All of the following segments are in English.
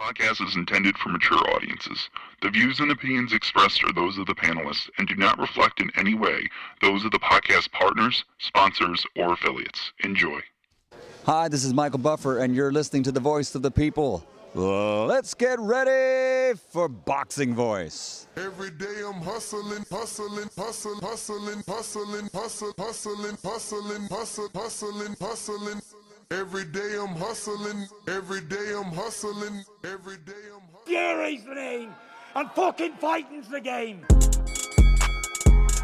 podcast is intended for mature audiences. The views and opinions expressed are those of the panelists and do not reflect in any way those of the podcast partners, sponsors, or affiliates. Enjoy. Hi, this is Michael Buffer, and you're listening to the Voice of the People. Let's get ready for Boxing Voice. Every day I'm hustling, hustling, hustling, hustling, hustling, hustling, hustling, hustling, hustling, hustling, hustling. Every day I'm hustling, every day I'm hustling, every day I'm hustling. Fury's the name, and fucking fighting's the game.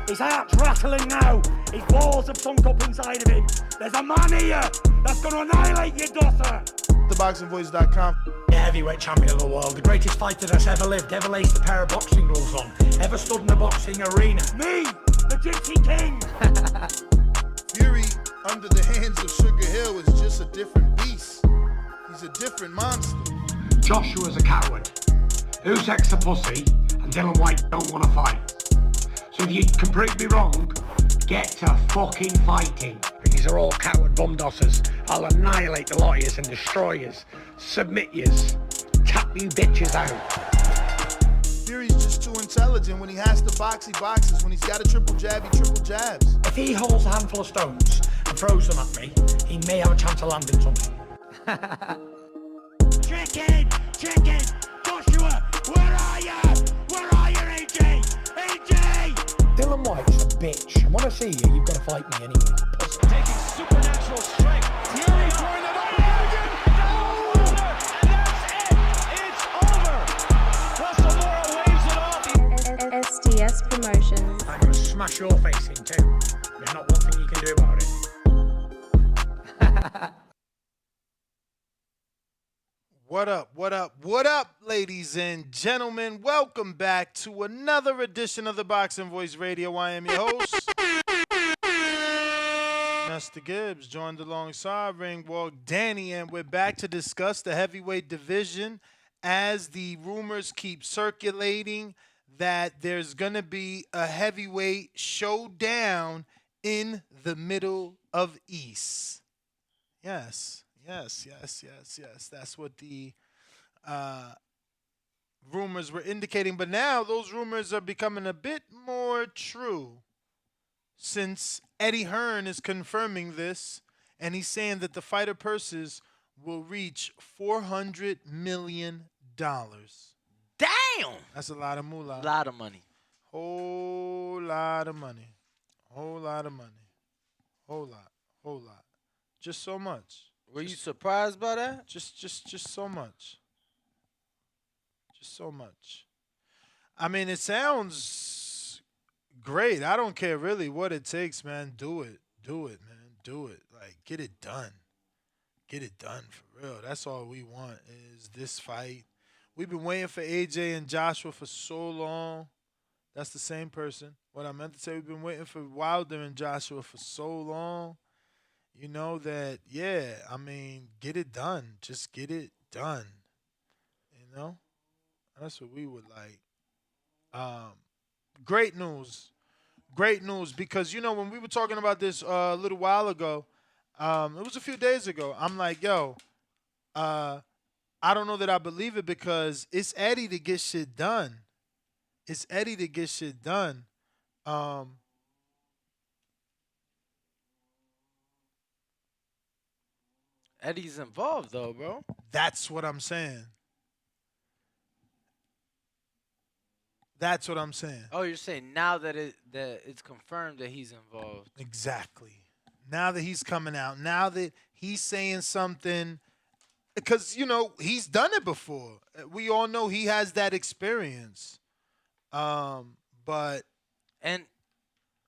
His heart's rattling now, his balls have sunk up inside of him. There's a man here that's gonna annihilate you, Dosser. TheBoxingVoice.com. The heavyweight champion of the world, the greatest fighter that's ever lived, ever laced a pair of boxing gloves on, ever stood in a boxing arena. Me, the Gypsy King. Fury, under the hands of Sugar Hill, is just a different beast. He's a different monster. Joshua's a coward, Usyk's a pussy, and Dylan White don't want to fight. So if you can prove me wrong, get to fucking fighting. These are all coward bum dossers. I'll annihilate the lawyers and destroy yous, submit yous, tap you bitches out. Fury's just too intelligent. When he has to box, he boxes. When he's got a triple jab, he triple jabs. If he holds a handful of stones and throws them at me, he may have a chance of landing something. Chicken! Chicken! Joshua! Where are you? Where are you, AJ? AJ! Dylan White's a bitch. And when I see you, you've got to fight me anyway. Taking supernatural strength. Fury throwing it up again. No! And that's it. It's over. Russell Mora waves it off. SDS Promotions. I'm going to smash your face in two. There's not one thing you can do about it. What up, what up, what up, ladies and gentlemen? Welcome back to another edition of the Boxing Voice Radio. I am your host, Mr. Gibbs, joined alongside Ringwalk Danny, and we're back to discuss the heavyweight division as the rumors keep circulating that there's going to be a heavyweight showdown in the middle of East. Yes. That's what the rumors were indicating. But now those rumors are becoming a bit more true since Eddie Hearn is confirming this, and he's saying that the fighter purses will reach $400 million. Damn! That's a lot of moolah. A lot of money. Whole lot of money. Whole lot of money. Whole lot. Just so much. Were you surprised by that? Just so much. Just so much. I mean, it sounds great. I don't care really what it takes, man. Do it, man. Do it. Like, get it done. Get it done for real. That's all we want is this fight. We've been waiting for AJ and Joshua for so long. That's the same person. What I meant to say, we've been waiting for Wilder and Joshua for so long. You know that, yeah, I mean, get it done. Just get it done. You know? That's what we would like. Great news. Great news because, you know, when we were talking about this a little while ago, it was a few days ago, I'm like, yo, I don't know that I believe it because it's Eddie to get shit done. It's Eddie to get shit done. Eddie's involved, though, bro. That's what I'm saying. That's what I'm saying. Oh, you're saying now that it's confirmed that he's involved. Exactly. Now that he's coming out, now that he's saying something, because, you know, he's done it before. We all know he has that experience. But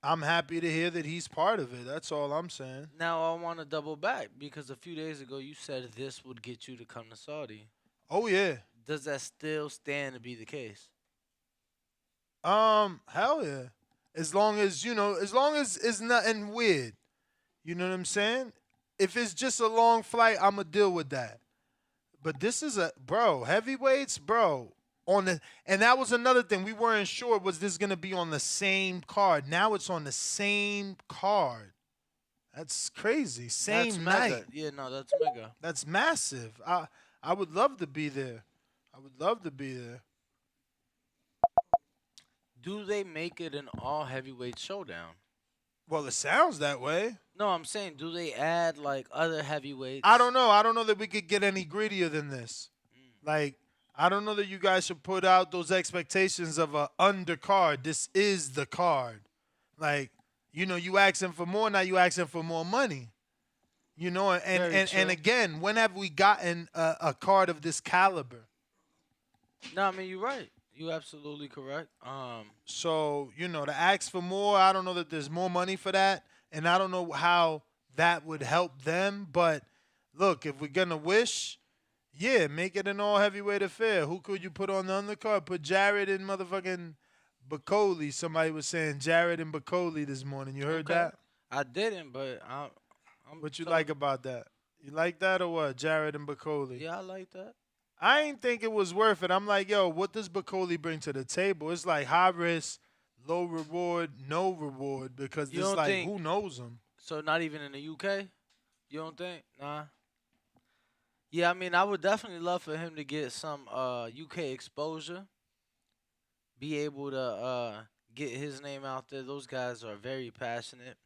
I'm happy to hear that he's part of it. That's all I'm saying. Now I want to double back because a few days ago you said this would get you to come to Saudi. Oh, yeah. Does that still stand to be the case? Hell yeah. As long as it's nothing weird. You know what I'm saying? If it's just a long flight, I'm going to deal with that. But this is heavyweights, bro. And that was another thing. We weren't sure, was this going to be on the same card? Now it's on the same card. That's crazy. Same that's night. mega. Yeah, no, that's mega. That's massive. I would love to be there. I would love to be there. Do they make it an all heavyweight showdown? Well, it sounds that way. No, I'm saying, do they add like other heavyweights? I don't know. I don't know that we could get any greedier than this. Like, I don't know that you guys should put out those expectations of a undercard. This is the card. Like, you asking for more, now you asking for more money. And again, when have we gotten a card of this caliber? No, I mean, you're right. You absolutely correct. So, to ask for more, I don't know that there's more money for that. And I don't know how that would help them. But look, if we're going to wish, yeah, make it an all heavyweight affair. Who could you put on the undercard? Put Jared and motherfucking Bacoli. Somebody was saying Jared and Bacoli this morning. You heard that? I didn't, but What you like about that? You like that or what? Jared and Bacoli. Yeah, I like that. I ain't think it was worth it. I'm like, yo, what does Bacoli bring to the table? It's like high risk, low reward, no reward because You it's don't like, think- who knows him? So not even in the UK? You don't think? Nah. Yeah, I mean, I would definitely love for him to get some UK exposure. Be able to get his name out there. Those guys are very passionate.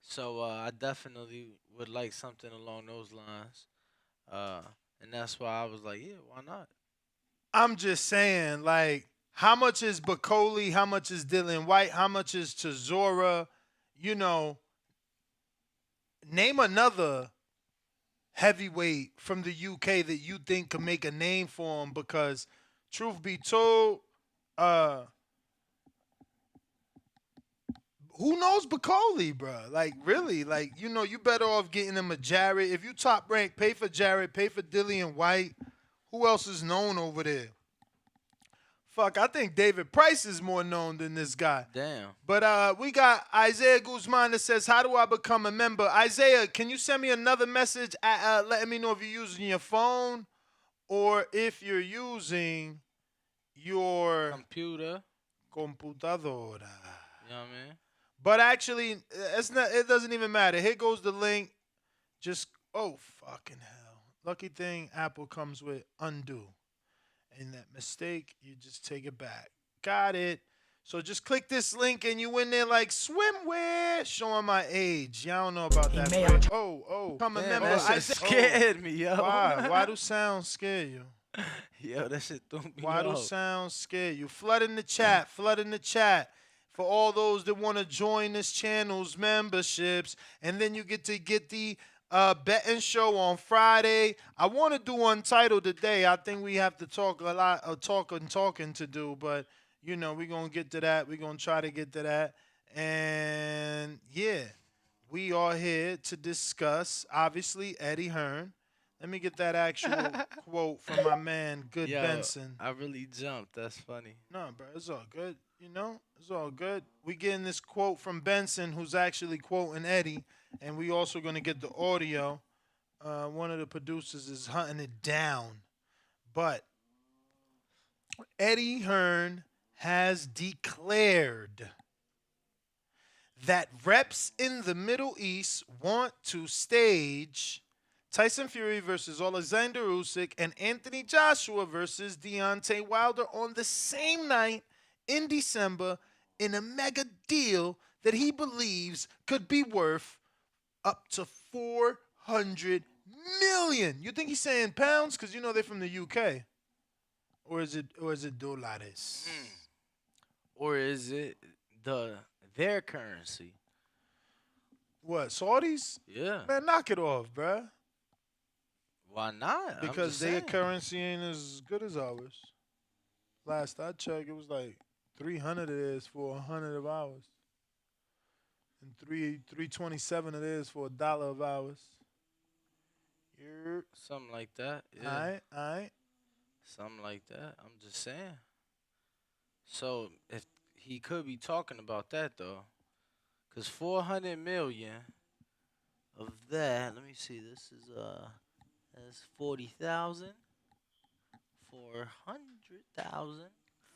So I definitely would like something along those lines. And that's why I was like, yeah, why not? I'm just saying, like, how much is Bacoli? How much is Dylan White? How much is Chisora? Name another heavyweight from the UK that you think could make a name for him because, truth be told, who knows Bacoli, bro? Like, really? Like, you better off getting him a Jarrett. If you top rank, pay for Jarrett, pay for Dillian White. Who else is known over there? Fuck, I think David Price is more known than this guy. Damn. But we got Isaiah Guzman that says, how do I become a member? Isaiah, can you send me another message letting me know if you're using your phone or if you're using your Computer. computadora? You know what I mean? But actually, it doesn't even matter. Here goes the link. Oh, fucking hell. Lucky thing, Apple comes with undo. And that mistake, you just take it back. Got it. So just click this link and you in there like swimwear, showing my age. Y'all don't know about that. Phrase. Oh. Come Damn, remember. that shit scared me, yo. Why? Why do sounds scare you? Yo, that shit threw me Why do off. sounds scare you? Flood in the chat. Flood in the chat. For all those that want to join this channel's memberships. And then you get the betting show on Friday. I want to do Untitled today. I think we have to talk a lot of talking to do. But, we're going to get to that. We're going to try to get to that. And, yeah, we are here to discuss, obviously, Eddie Hearn. Let me get that actual quote from my man, Good Yo, Benson. I really jumped. That's funny. No, bro, it's all good. It's all good. We getting this quote from Benson, who's actually quoting Eddie, and we also going to get the audio. One of the producers is hunting it down. But Eddie Hearn has declared that reps in the Middle East want to stage Tyson Fury versus Alexander Usyk and Anthony Joshua versus Deontay Wilder on the same night in December in a mega deal that he believes could be worth up to $400 million. You think he's saying pounds? Because they're from the UK. Or is it dollars? Or is it their currency? What, Saudis? Yeah. Man, knock it off, bruh. Why not? Because their currency ain't as good as ours. Last I checked, it was like 300 it is for 100 of ours. And 327 it is for $1 of ours. Something like that. Yeah. All right. Something like that. I'm just saying. So if he could be talking about that though, because 400 million of that. Let me see. This is that's 40,000. 400,000.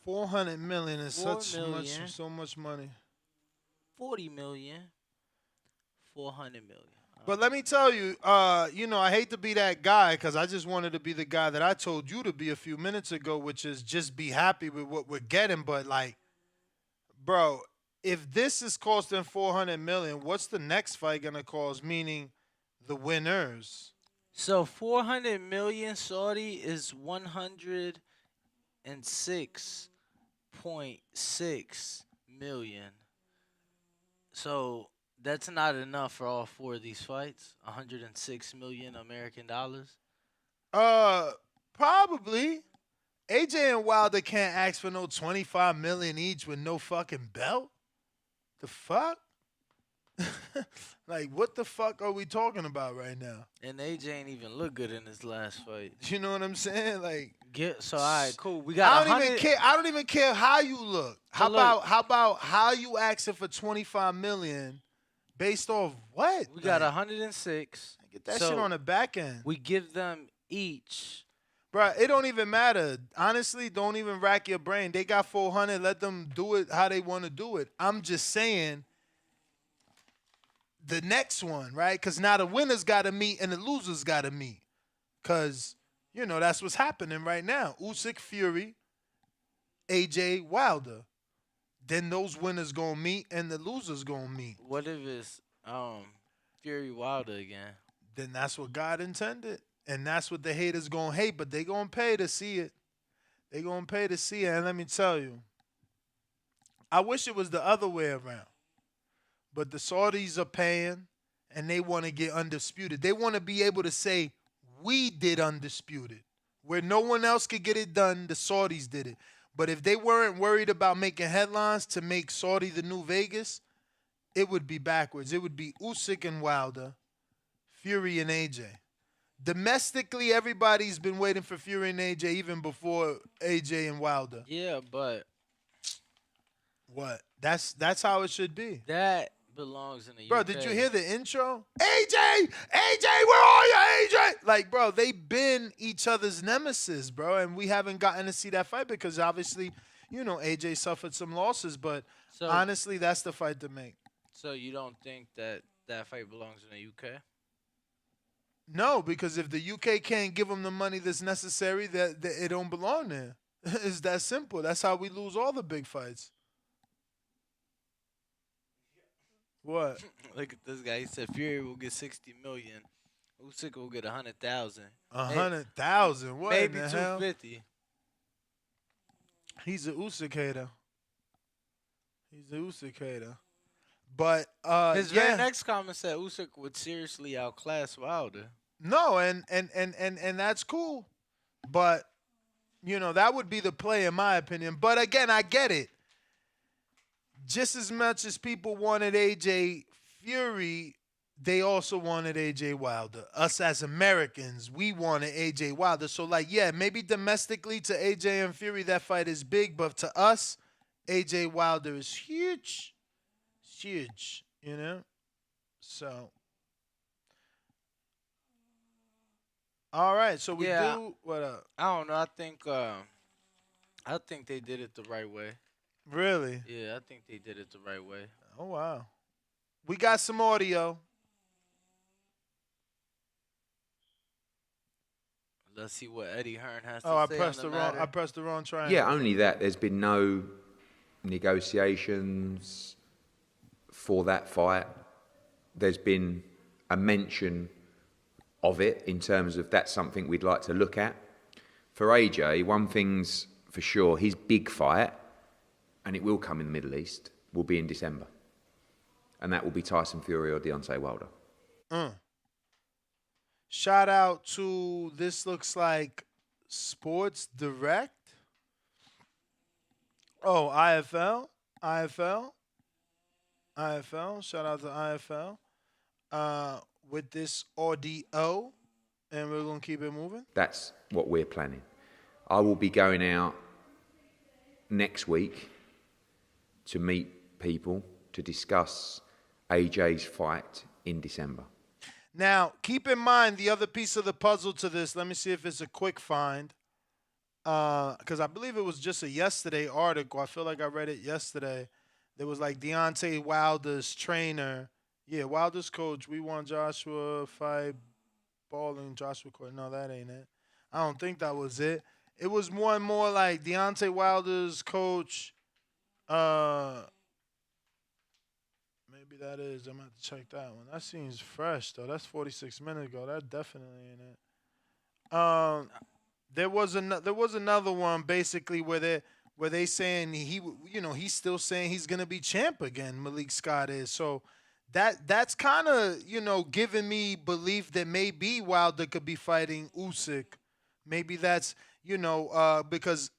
400 million is 4 million. so much money. 40 million. 400 million. But let me tell you, I hate to be that guy because I just wanted to be the guy that I told you to be a few minutes ago, which is just be happy with what we're getting. But like, bro, if this is costing 400 million, what's the next fight gonna cost? Meaning, the winners. So 400 million Saudi is 106.6 million. So that's not enough for all four of these fights. 106 million American dollars. Uh, Probably. AJ and Wilder can't ask for no 25 million each with no fucking belt. The fuck? Like, what the fuck are we talking about right now? And AJ ain't even look good in his last fight. You know what I'm saying? Like, So all right, cool. We got. I don't even care. I don't even care how you look. How look- about how you asking for 25 million based off what? We got Like, 106. get that So shit on the back end. We give them each. Bruh, it don't even matter. Honestly, don't even rack your brain. They got 400. Let them do it how they want to do it. I'm just saying the next one, right? Because now the winners got to meet and the losers got to meet. Because, that's what's happening right now. Usyk, Fury, AJ, Wilder. Then those winners going to meet and the losers going to meet. What if it's Fury Wilder again? Then that's what God intended. And that's what the haters going to hate, but they going to pay to see it. They going to pay to see it. And let me tell you, I wish it was the other way around. But the Saudis are paying, and they want to get undisputed. They want to be able to say, we did undisputed. Where no one else could get it done, the Saudis did it. But if they weren't worried about making headlines to make Saudi the new Vegas, it would be backwards. It would be Usyk and Wilder, Fury and AJ. Domestically, everybody's been waiting for Fury and AJ even before AJ and Wilder. Yeah, but What? That's how it should be. that belongs in the Bro, UK. did you hear the intro? AJ, where are you, AJ? Like, bro, they been each other's nemesis, bro, and we haven't gotten to see that fight because obviously, AJ suffered some losses, but So- honestly, that's the fight to make. So you don't think that fight belongs in the UK? No, because if the UK can't give them the money that's necessary, that it don't belong there. It's that simple. That's how we lose all the big fights. What? Look at this guy. He said Fury will get 60 million. Usyk will get 100,000. 100,000. What Maybe in the hell? 250. He's a Usyk hater. But His very next comment said Usyk would seriously outclass Wilder. no, and that's cool. But that would be the play in my opinion. But again, I get it. Just as much as people wanted AJ Fury, they also wanted AJ Wilder. Us as Americans, we wanted AJ Wilder. So maybe domestically to AJ and Fury that fight is big, but to us, AJ Wilder is huge. It's huge, So all right, so we Yeah. do what up? I don't know. I think they did it the right way. Really? Yeah, I think they did it the right way. Oh wow. We got some audio. Let's see what Eddie Hearn has to Oh, I say pressed on the the wrong. matter. I pressed the wrong triangle. Yeah, only that. There's been no negotiations for that fight. There's been a mention of it in terms of that's something we'd like to look at. For AJ, one thing's for sure, his big fight, and it will come in the Middle East, will be in December. And that will be Tyson Fury or Deontay Wilder. Shout out to this looks like Sports Direct. Oh, IFL. Shout out to IFL. With this audio, and we're gonna keep it moving. That's what we're planning. I will be going out next week to meet people to discuss AJ's fight in December. Now, keep in mind the other piece of the puzzle to this. Let me see if it's a quick find. Because I believe it was just a yesterday article. I feel like I read it yesterday. There was like Deontay Wilder's trainer Yeah, Wilder's coach. We want Joshua fight balling Joshua Court. No, that ain't it. I don't think that was it. It was one more like Deontay Wilder's coach. Maybe that is. I'm gonna have to check that one. That seems fresh though. That's 46 minutes ago. That definitely ain't it. There was another one basically where they saying he's still saying he's gonna be champ again. Malik Scott is so that's kind of giving me belief that maybe Wilder could be fighting Usyk. Maybe that's because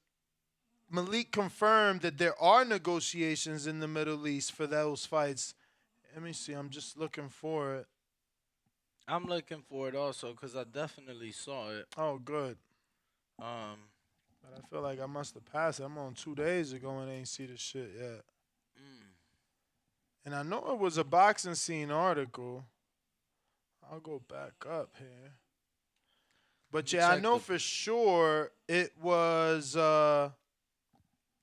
Malik confirmed that there are negotiations in the Middle East for those fights. Let me see. I'm just looking for it. I'm looking for it also because I definitely saw it. Oh, good. Um, But I feel like I must have passed it. I'm on 2 days ago and ain't see the shit yet. mm, And I know it was a boxing scene article. I'll go back up here. But me yeah, I check know the for sure it was a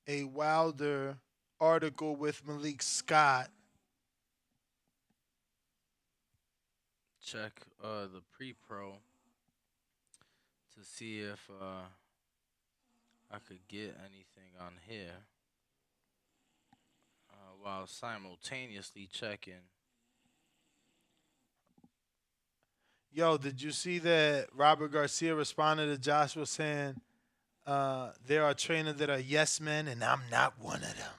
Wilder article with Malik Scott. check the pre-pro to see if I could get anything on here while simultaneously checking. Yo, did you see that Robert Garcia responded to Joshua saying, there are trainers that are yes men, and I'm not one of them.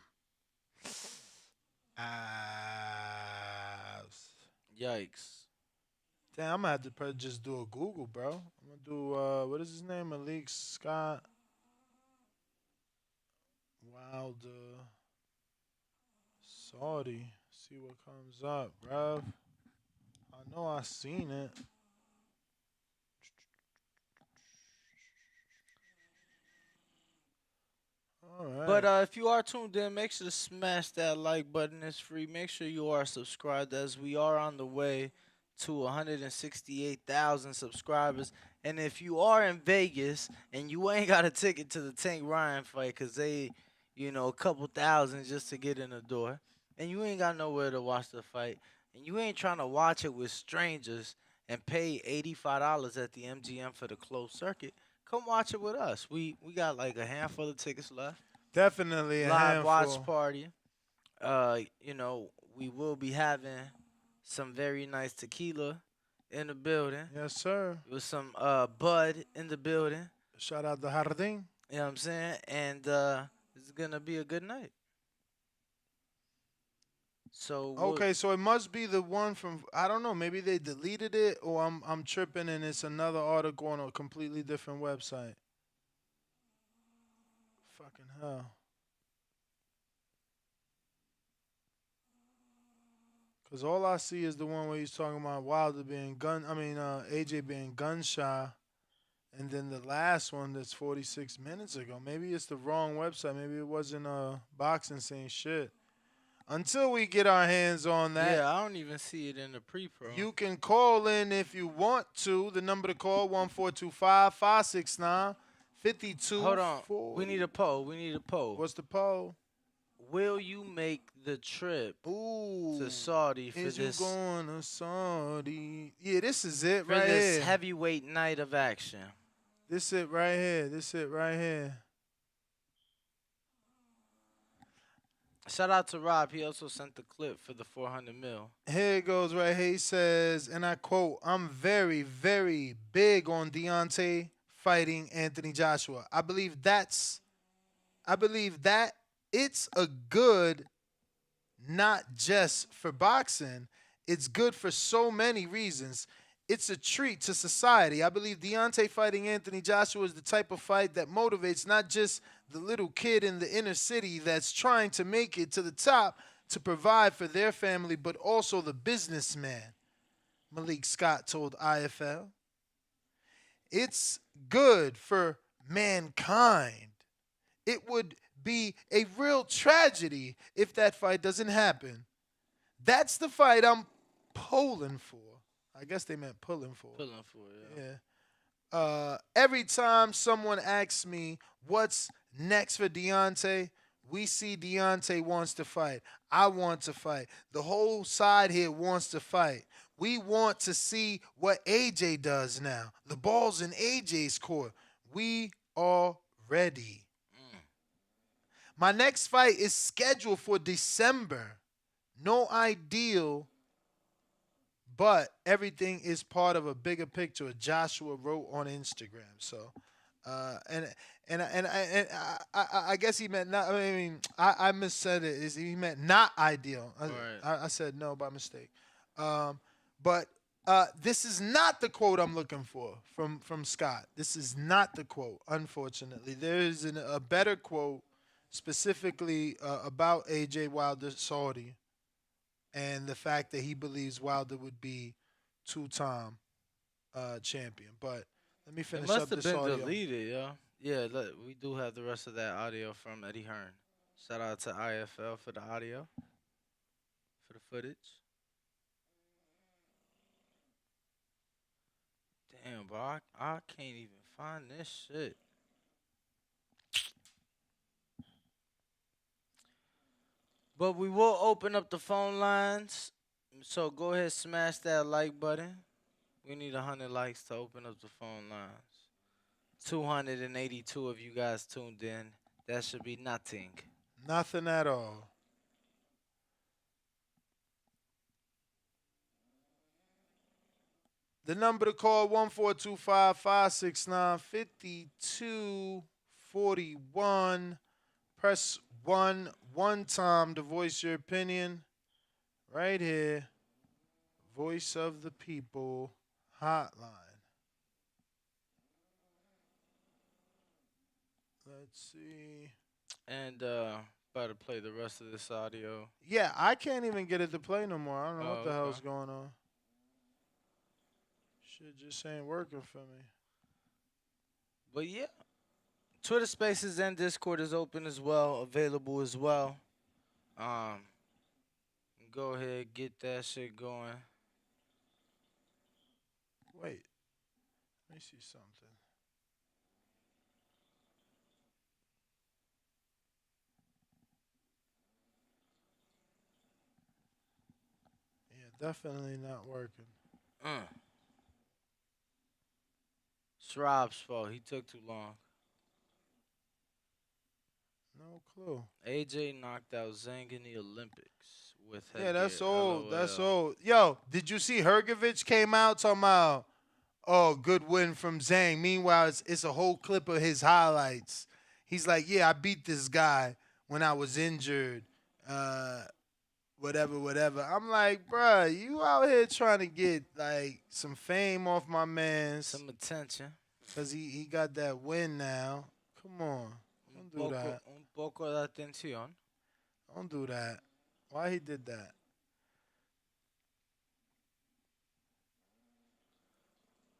Yikes. Damn, I'm gonna have to probably just do a Google, bro. I'm gonna do what is his name? Malik Scott Wilder Saudi. See what comes up, bruv. I know I seen it. All right. But if you are tuned in, make sure to smash that like button. It's free. Make sure you are subscribed as we are on the way to 168,000 subscribers. And if you are in Vegas and you ain't got a ticket to the Tank Ryan fight because they, a couple thousand just to get in the door, and you ain't got nowhere to watch the fight, and you ain't trying to watch it with strangers and pay $85 at the MGM for the closed circuit, come watch it with us. We got like a handful of tickets left. Definitely a Live handful. watch party. We will be having some very nice tequila in the building. Yes, sir. With some bud in the building. Shout out to Harding. You know what I'm saying? And it's gonna be a good night. So Okay, so it must be the one from I don't know, maybe they deleted it or I'm tripping and it's another article on a completely different website. Fucking hell. Cause all I see is the one where he's talking about Wilder being AJ being gun shy. And then the last one that's 46 minutes ago. Maybe it's the wrong website. Maybe it wasn't boxing saying shit. Until we get our hands on that. Yeah, I don't even see it in the pre-pro. You can call in if you want to. The number to call 1425-569-5240. Hold on. We need a poll. What's the poll? Will you make the trip to Saudi for is this? You going to Saudi? Yeah, this is it for right this here. Heavyweight night of action. This it right here. Shout out to Rob. He also sent the clip for the 400 mil. Here it goes right here. He says, and I quote, "I'm very, very big on Deontay fighting Anthony Joshua. I believe that it's a good, not just for boxing, it's good for so many reasons. It's a treat to society. I believe Deontay fighting Anthony Joshua is the type of fight that motivates not just the little kid in the inner city that's trying to make it to the top to provide for their family, but also the businessman," Malik Scott told IFL. "It's good for mankind. It would be a real tragedy if that fight doesn't happen. That's the fight I'm polling for." I guess they meant pulling for. Yeah. Every time someone asks me what's next for Deontay, We see Deontay wants to fight. I want to fight. The whole side here wants to fight. We want to see what AJ does now. The ball's in AJ's court. We are ready. My next fight is scheduled for December. No ideal, but everything is part of a bigger picture. Joshua wrote on Instagram. So, I guess he meant not. I missaid it. He meant not ideal. I said no by mistake. But this is not the quote I'm looking for from Scott. This is not the quote. Unfortunately, there is a better quote specifically about AJ Wilder Saudi, and the fact that he believes Wilder would be two-time champion. But let me It finish must up have this been audio. deleted, yo. Yeah, look, we do have the rest of that audio from Eddie Hearn. Shout out to IFL for the audio, for the footage. Damn, bro, I can't even find this shit. But we will open up the phone lines. So go ahead, smash that like button. We need 100 likes to open up the phone lines. 282 of you guys tuned in. That should be nothing. Nothing at all. The number to call 1-425-569-5241. Press 1 one time to voice your opinion. Right here. Voice of the People hotline. Let's see. And about to play the rest of this audio. Yeah, I can't even get it to play no more. I don't know what the okay. hell's going on. Shit just ain't working for me. But yeah, Twitter Spaces and Discord is open as well, available as well. Go ahead, get that shit going. Wait, let me see something. Yeah, definitely not working. It's Rob's fault. He took too long. No clue. AJ knocked out Zhang in the Olympics with Yeah, that's headgear, old. LOL. That's old. Yo, did you see Hergovich came out talking about, oh, good win from Zhang. Meanwhile, it's a whole clip of his highlights. He's like, yeah, I beat this guy when I was injured. Whatever. I'm like, bruh, you out here trying to get like some fame off my man. Some attention. Because he got that win now. Come on. Don't do that. Un poco de atención. Don't do that. Why he did that?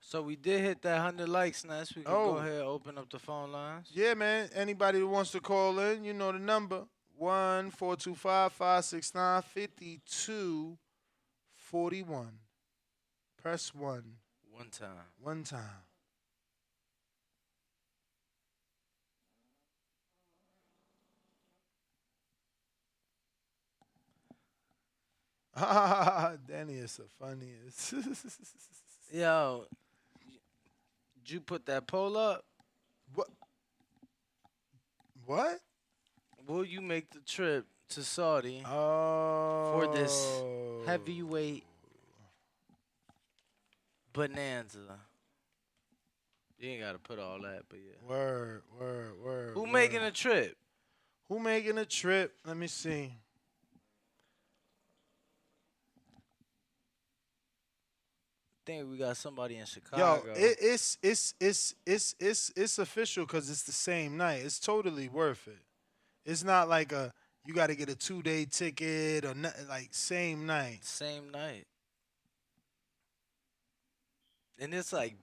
So we did hit that 100 likes, Ness. We can go ahead and open up the phone lines. Yeah, man. Anybody that wants to call in, you know the number. 1-425-569-5241. Press 1. One time. One time. Danny is the funniest. Yo, did you put that poll up? What? What? Will you make the trip to Saudi Oh. for this heavyweight bonanza? You ain't got to put all that, but yeah. Word. Who making a trip? Who making a trip? Let me see. I think we got somebody in Chicago. Yo, it's official because it's the same night. It's totally worth it. It's not like you got to get a 2-day ticket or nothing, like same night. Same night. And it's like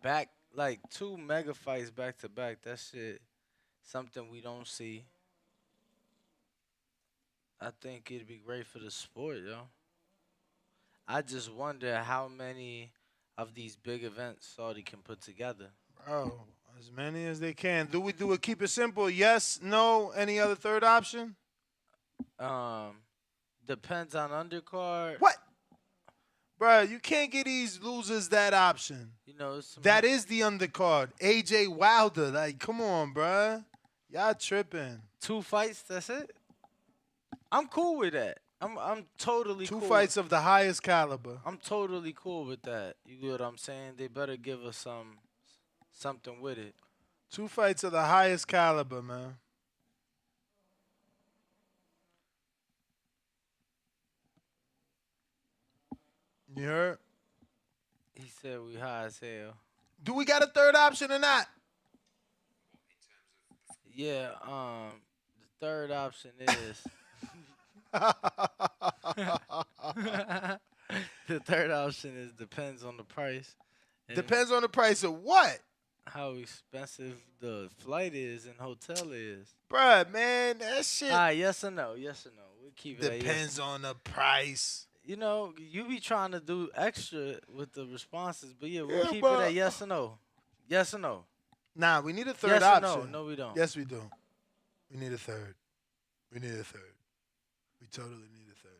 two mega fights back to back. That shit, something we don't see. I think it'd be great for the sport, yo. I just wonder how many of these big events Saudi can put together. Bro, as many as they can. Do we do it? Keep it simple. Yes, no, any other third option? Depends on undercard. What? Bruh, you can't get these losers that option. You know, it's some That is the undercard. AJ Wilder. Like, come on, bruh. Y'all tripping. 2 fights. That's it. I'm cool with that. I'm totally Two cool. fights of the highest caliber. I'm totally cool with that. You get what I'm saying? They better give us something with it. 2 fights of the highest caliber, man. You heard? He said we high as hell. Do we got a third option or not? Yeah. The third option is. The third option is depends on the price. And Depends on the price of what? how expensive the flight is and hotel is. Bruh, man, that shit Yes or no? Yes or no? We keep it. depends on the price. You know, you be trying to do extra with the responses, but yeah, we'll Yeah, keep but- it at yes or no. Yes or no? Nah, we need a third Yes or option. no? No, we don't. Yes, we do. We need a third. We need a third. We totally need a third.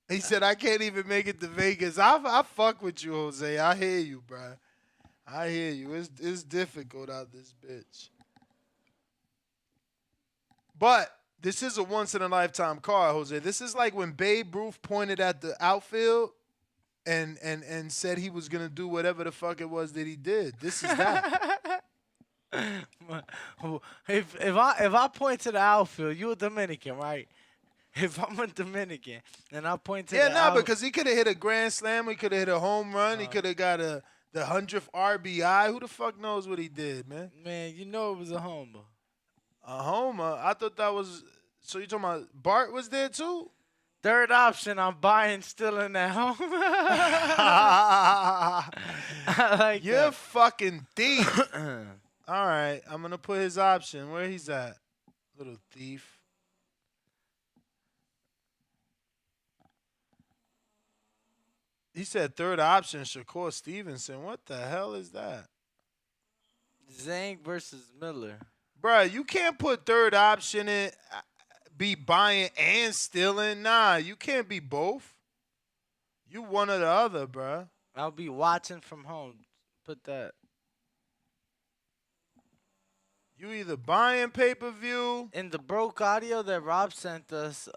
He said, I can't even make it to Vegas. I fuck with you, Jose. I hear you, bruh. I hear you. It's difficult out this bitch. But this is a once-in-a-lifetime card, Jose. This is like when Babe Ruth pointed at the outfield and said he was going to do whatever the fuck it was that he did. This is that. If I point to the outfield, you a Dominican, right? If I'm a Dominican and I point to the outfield, because he could have hit a grand slam. He could have hit a home run. He could have got the 100th RBI. Who the fuck knows what he did, man? man, you know it was a homer. A homer? I thought that was... So you talking about Bart was there too? Third option, I'm buying still in that home. I like You're that. fucking thief. All right, I'm going to put his option. Where he's at? Little thief. He said third option, Shakur Stevenson. What the hell is that? Zhang versus Miller. Bruh, you can't put third option in, be buying and stealing. Nah, you can't be both. You one or the other, bruh. I'll be watching from home. Put that. You either buying pay-per-view. In the broke audio that Rob sent us,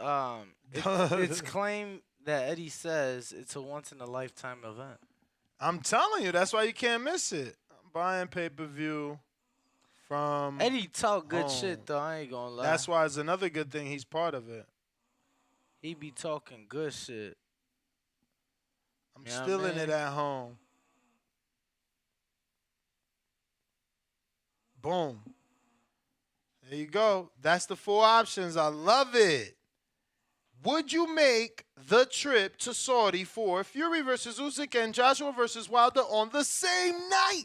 it's claimed that Eddie says it's a once-in-a-lifetime event. I'm telling you, that's why you can't miss it. I'm buying pay-per-view from Eddie talk good home. shit, though. I ain't gonna lie. That's why it's another good thing he's part of it. He be talking good shit. I'm You know what I stealing it mean? at home. Boom. There you go. That's the 4 options. I love it. Would you make the trip to Saudi for Fury versus Usyk and Joshua versus Wilder on the same night?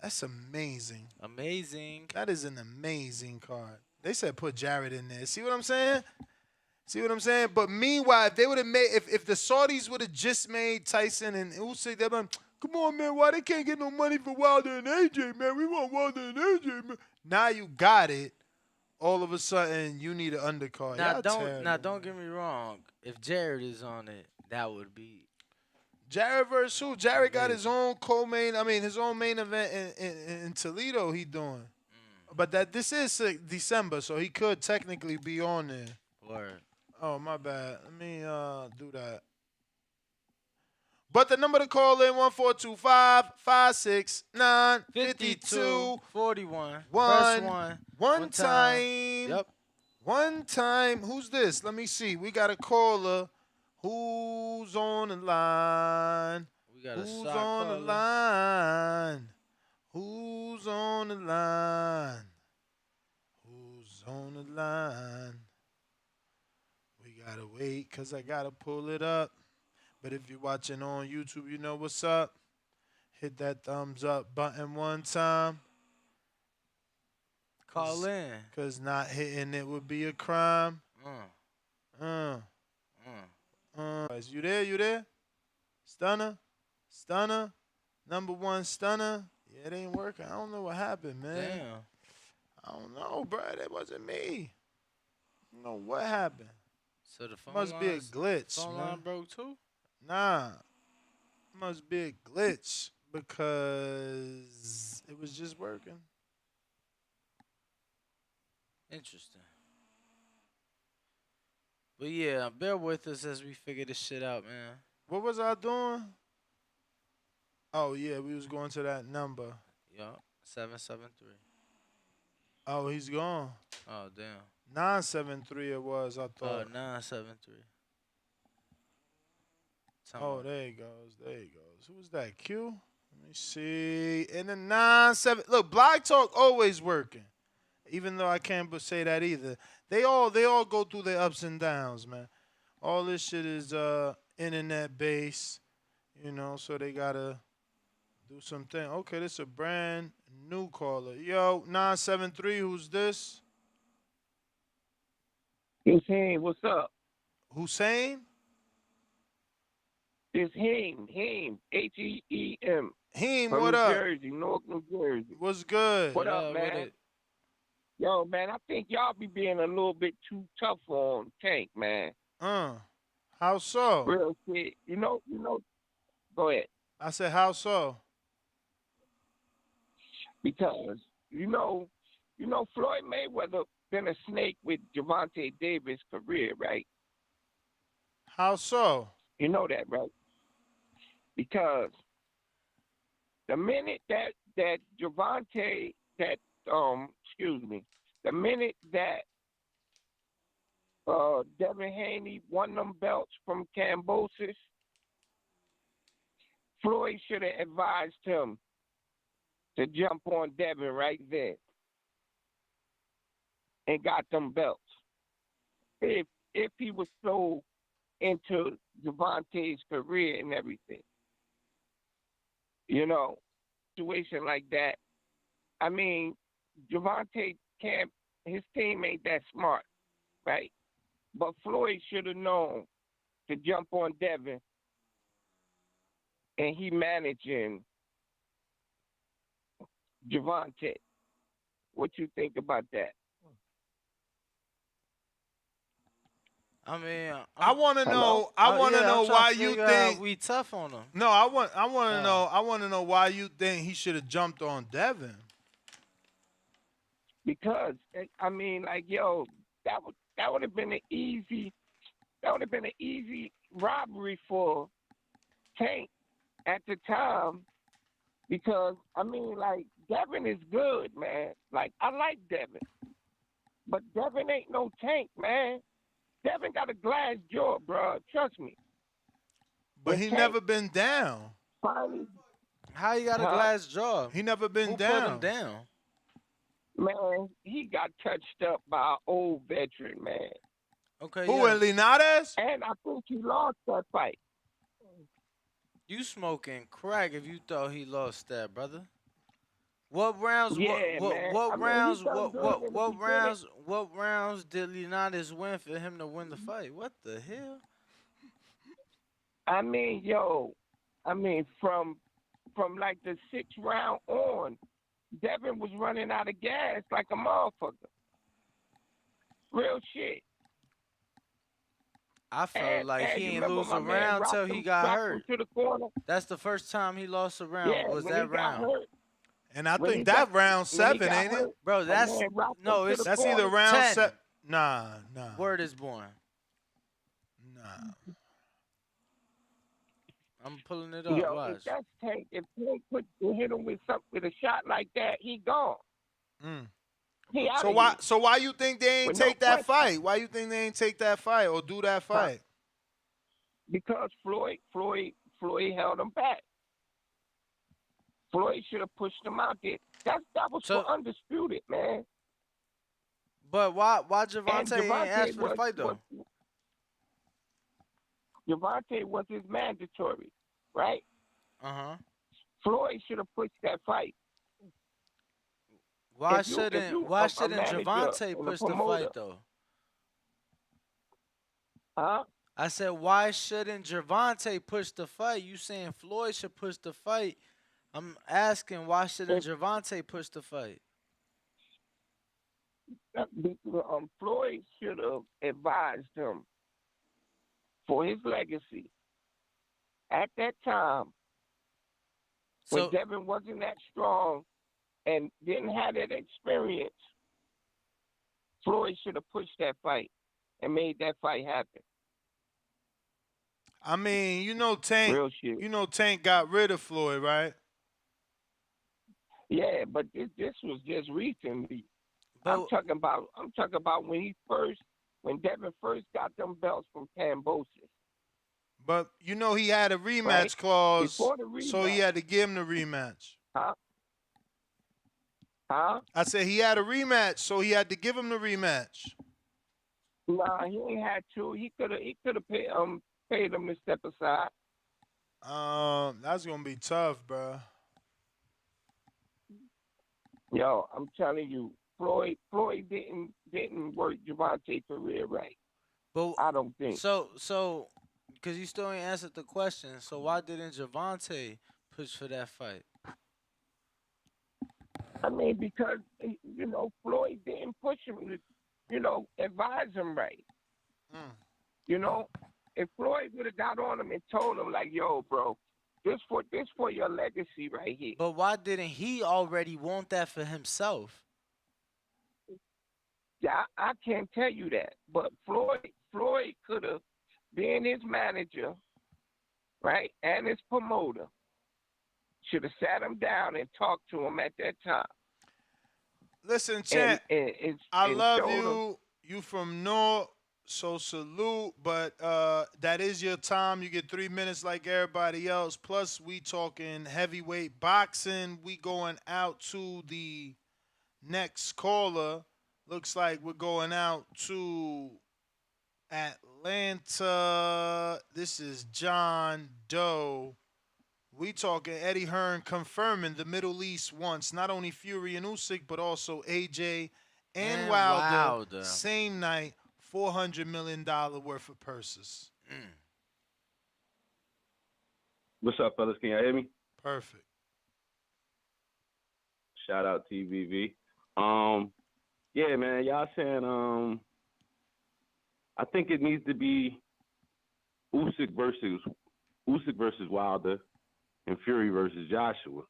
That's amazing. Amazing. That is an amazing card. They said put Jared in there. See what I'm saying? See what I'm saying? But meanwhile, if they would have made, if the Saudis would have just made Tyson and Usyk, they'd be like, come on, man, why they can't get no money for Wilder and AJ, man? We want Wilder and AJ, man. Now you got it. All of a sudden, you need an undercard. Now don't get me wrong. If Jared is on it, that would be. Jared versus who? Jared got his own his own main event in Toledo. He doing, but this is December, so he could technically be on there. Word. Oh, my bad. Let me do that. But the number to call in 1-425-569-52. 41. One. First one. One time. Yep. One time. Who's this? Let me see. We got a caller. Who's on the line? We got a Who's shot on the caller. line? Who's on the line? Who's on the line? We gotta wait because I gotta pull it up. But if you're watching on YouTube, you know what's up. Hit that thumbs up button one time. Call in. Because not hitting it would be a crime. You there? You there? Stunner? Stunner? Number one stunner? Yeah, it ain't working. I don't know what happened, man. Damn. I don't know, bro. That wasn't me. I don't know what happened. So the phone Must be a glitch, phone man. line broke too. Nah, must be a glitch because it was just working. Interesting. But yeah, bear with us as we figure this shit out, man. What was I doing? Oh yeah, we was going to that number. Yup, 773. Oh, he's gone. Oh damn. 973 it was. I thought. 973. Oh, there he goes. There he goes. Who was that? Q? Let me see. And the 97. Look, Block Talk always working. Even though I can't say that either. They all go through their ups and downs, man. All this shit is internet based, so they gotta do something. Okay, this is a brand new caller. Yo, 973, who's this? Hussein, what's up? Hussein? It's Heem, Heem, Heem, from what New up? Jersey, North New Jersey. What's good? What up, man? Yo, man, I think y'all be being a little bit too tough on Tank, man. How so? Real shit. Go ahead. I said, how so? Because, Floyd Mayweather been a snake with Gervonta Davis' career, right? How so? You know that, right? Because the minute that Gervonta, the minute that Devin Haney won them belts from Cambosis, Floyd should have advised him to jump on Devin right there and got them belts. If he was so into Gervonta's career and everything, situation like that. I mean, Gervonta his team ain't that smart, right? But Floyd should have known to jump on Devin, and he managing Gervonta. What you think about that? I mean, I want to know. I want to know why you think we tough on him. No, I want to know. I want to know why you think he should have jumped on Devin. Because I mean, like, yo, that would have been an easy robbery for Tank at the time. Because I mean, like, Devin is good, man. Like, I like Devin, but Devin ain't no Tank, man. Devin got a glass jaw, bro. Trust me. But he never been down. Finally, how he got a glass jaw? He never been Who down. put him down? Man, he got touched up by an old veteran, man. Okay. Who, in Linares? And I think he lost that fight. You smoking crack if you thought he lost that, brother. What rounds? Yeah, what rounds? rounds? What rounds did Linares win for him to win the fight? What the hell? I mean, from like the 6th round on, Devin was running out of gas like a motherfucker. Real shit. I felt like he ain't lose a round till he got hurt. To the corner. That's the first time he lost a round. Yeah, was when that he got round? hurt. And I think that round 7, ain't it? Bro, that's no. It's That's either round 10. 7. Nah. Word is born. Nah. I'm pulling it up. Yo, Watch. if that's Tank, if Tank hit him with a shot like that, he gone. He out of here. So why you think they ain't With take no that question. fight? Why you think they ain't take that fight or do that fight? Because Floyd held him back. Floyd should have pushed him out there. That was for undisputed, man. But why Gervonta ain't asked for the fight though? Gervonta was his mandatory, right? Floyd should have pushed that fight. Why shouldn't Gervonta push the fight though? Huh? I said, why shouldn't Gervonta push the fight? You saying Floyd should push the fight? I'm asking, why shouldn't Gervonta push the fight? Floyd should have advised him for his legacy at that time when So Devin wasn't that strong and didn't have that experience. Floyd should have pushed that fight and made that fight happen. I mean, you know Tank. Real shit. You know Tank got rid of Floyd, right? Yeah, but this was just recently. but I'm talking about when Devin first got them belts from Cambosis. But you know he had a rematch Right. clause, Before the so he rematch. had to give him the rematch. Huh? I said he had a rematch, so he had to give him the rematch. Nah, he ain't had to. He could have paid him to step aside. That's gonna be tough, bro. Yo, I'm telling you, Floyd didn't work Javante career right. but I don't think. so because you still ain't answered the question. So why didn't Javante push for that fight? I mean, because Floyd didn't push him to, advise him right. If Floyd would have got on him and told him like, "Yo, bro, this for your legacy right here." But why didn't he already want that for himself? Yeah, I can't tell you that, but Floyd could have been his manager, right, and his promoter. Should have sat him down and talked to him at that time. Listen, Champ, I and love showed him. you. You from North, so salute. But that is your time. You get 3 minutes like everybody else. Plus, we talking heavyweight boxing. We going out to the next caller. Looks like we're going out to Atlanta. This is John Doe. We talking Eddie Hearn confirming the Middle East wants not only Fury and Usyk, but also AJ and Wilder. Same night, $400 million worth of purses. What's up, fellas? Can y'all hear me? Perfect. Shout out TVV. Yeah, man, y'all saying I think it needs to be Usyk versus Wilder and Fury versus Joshua.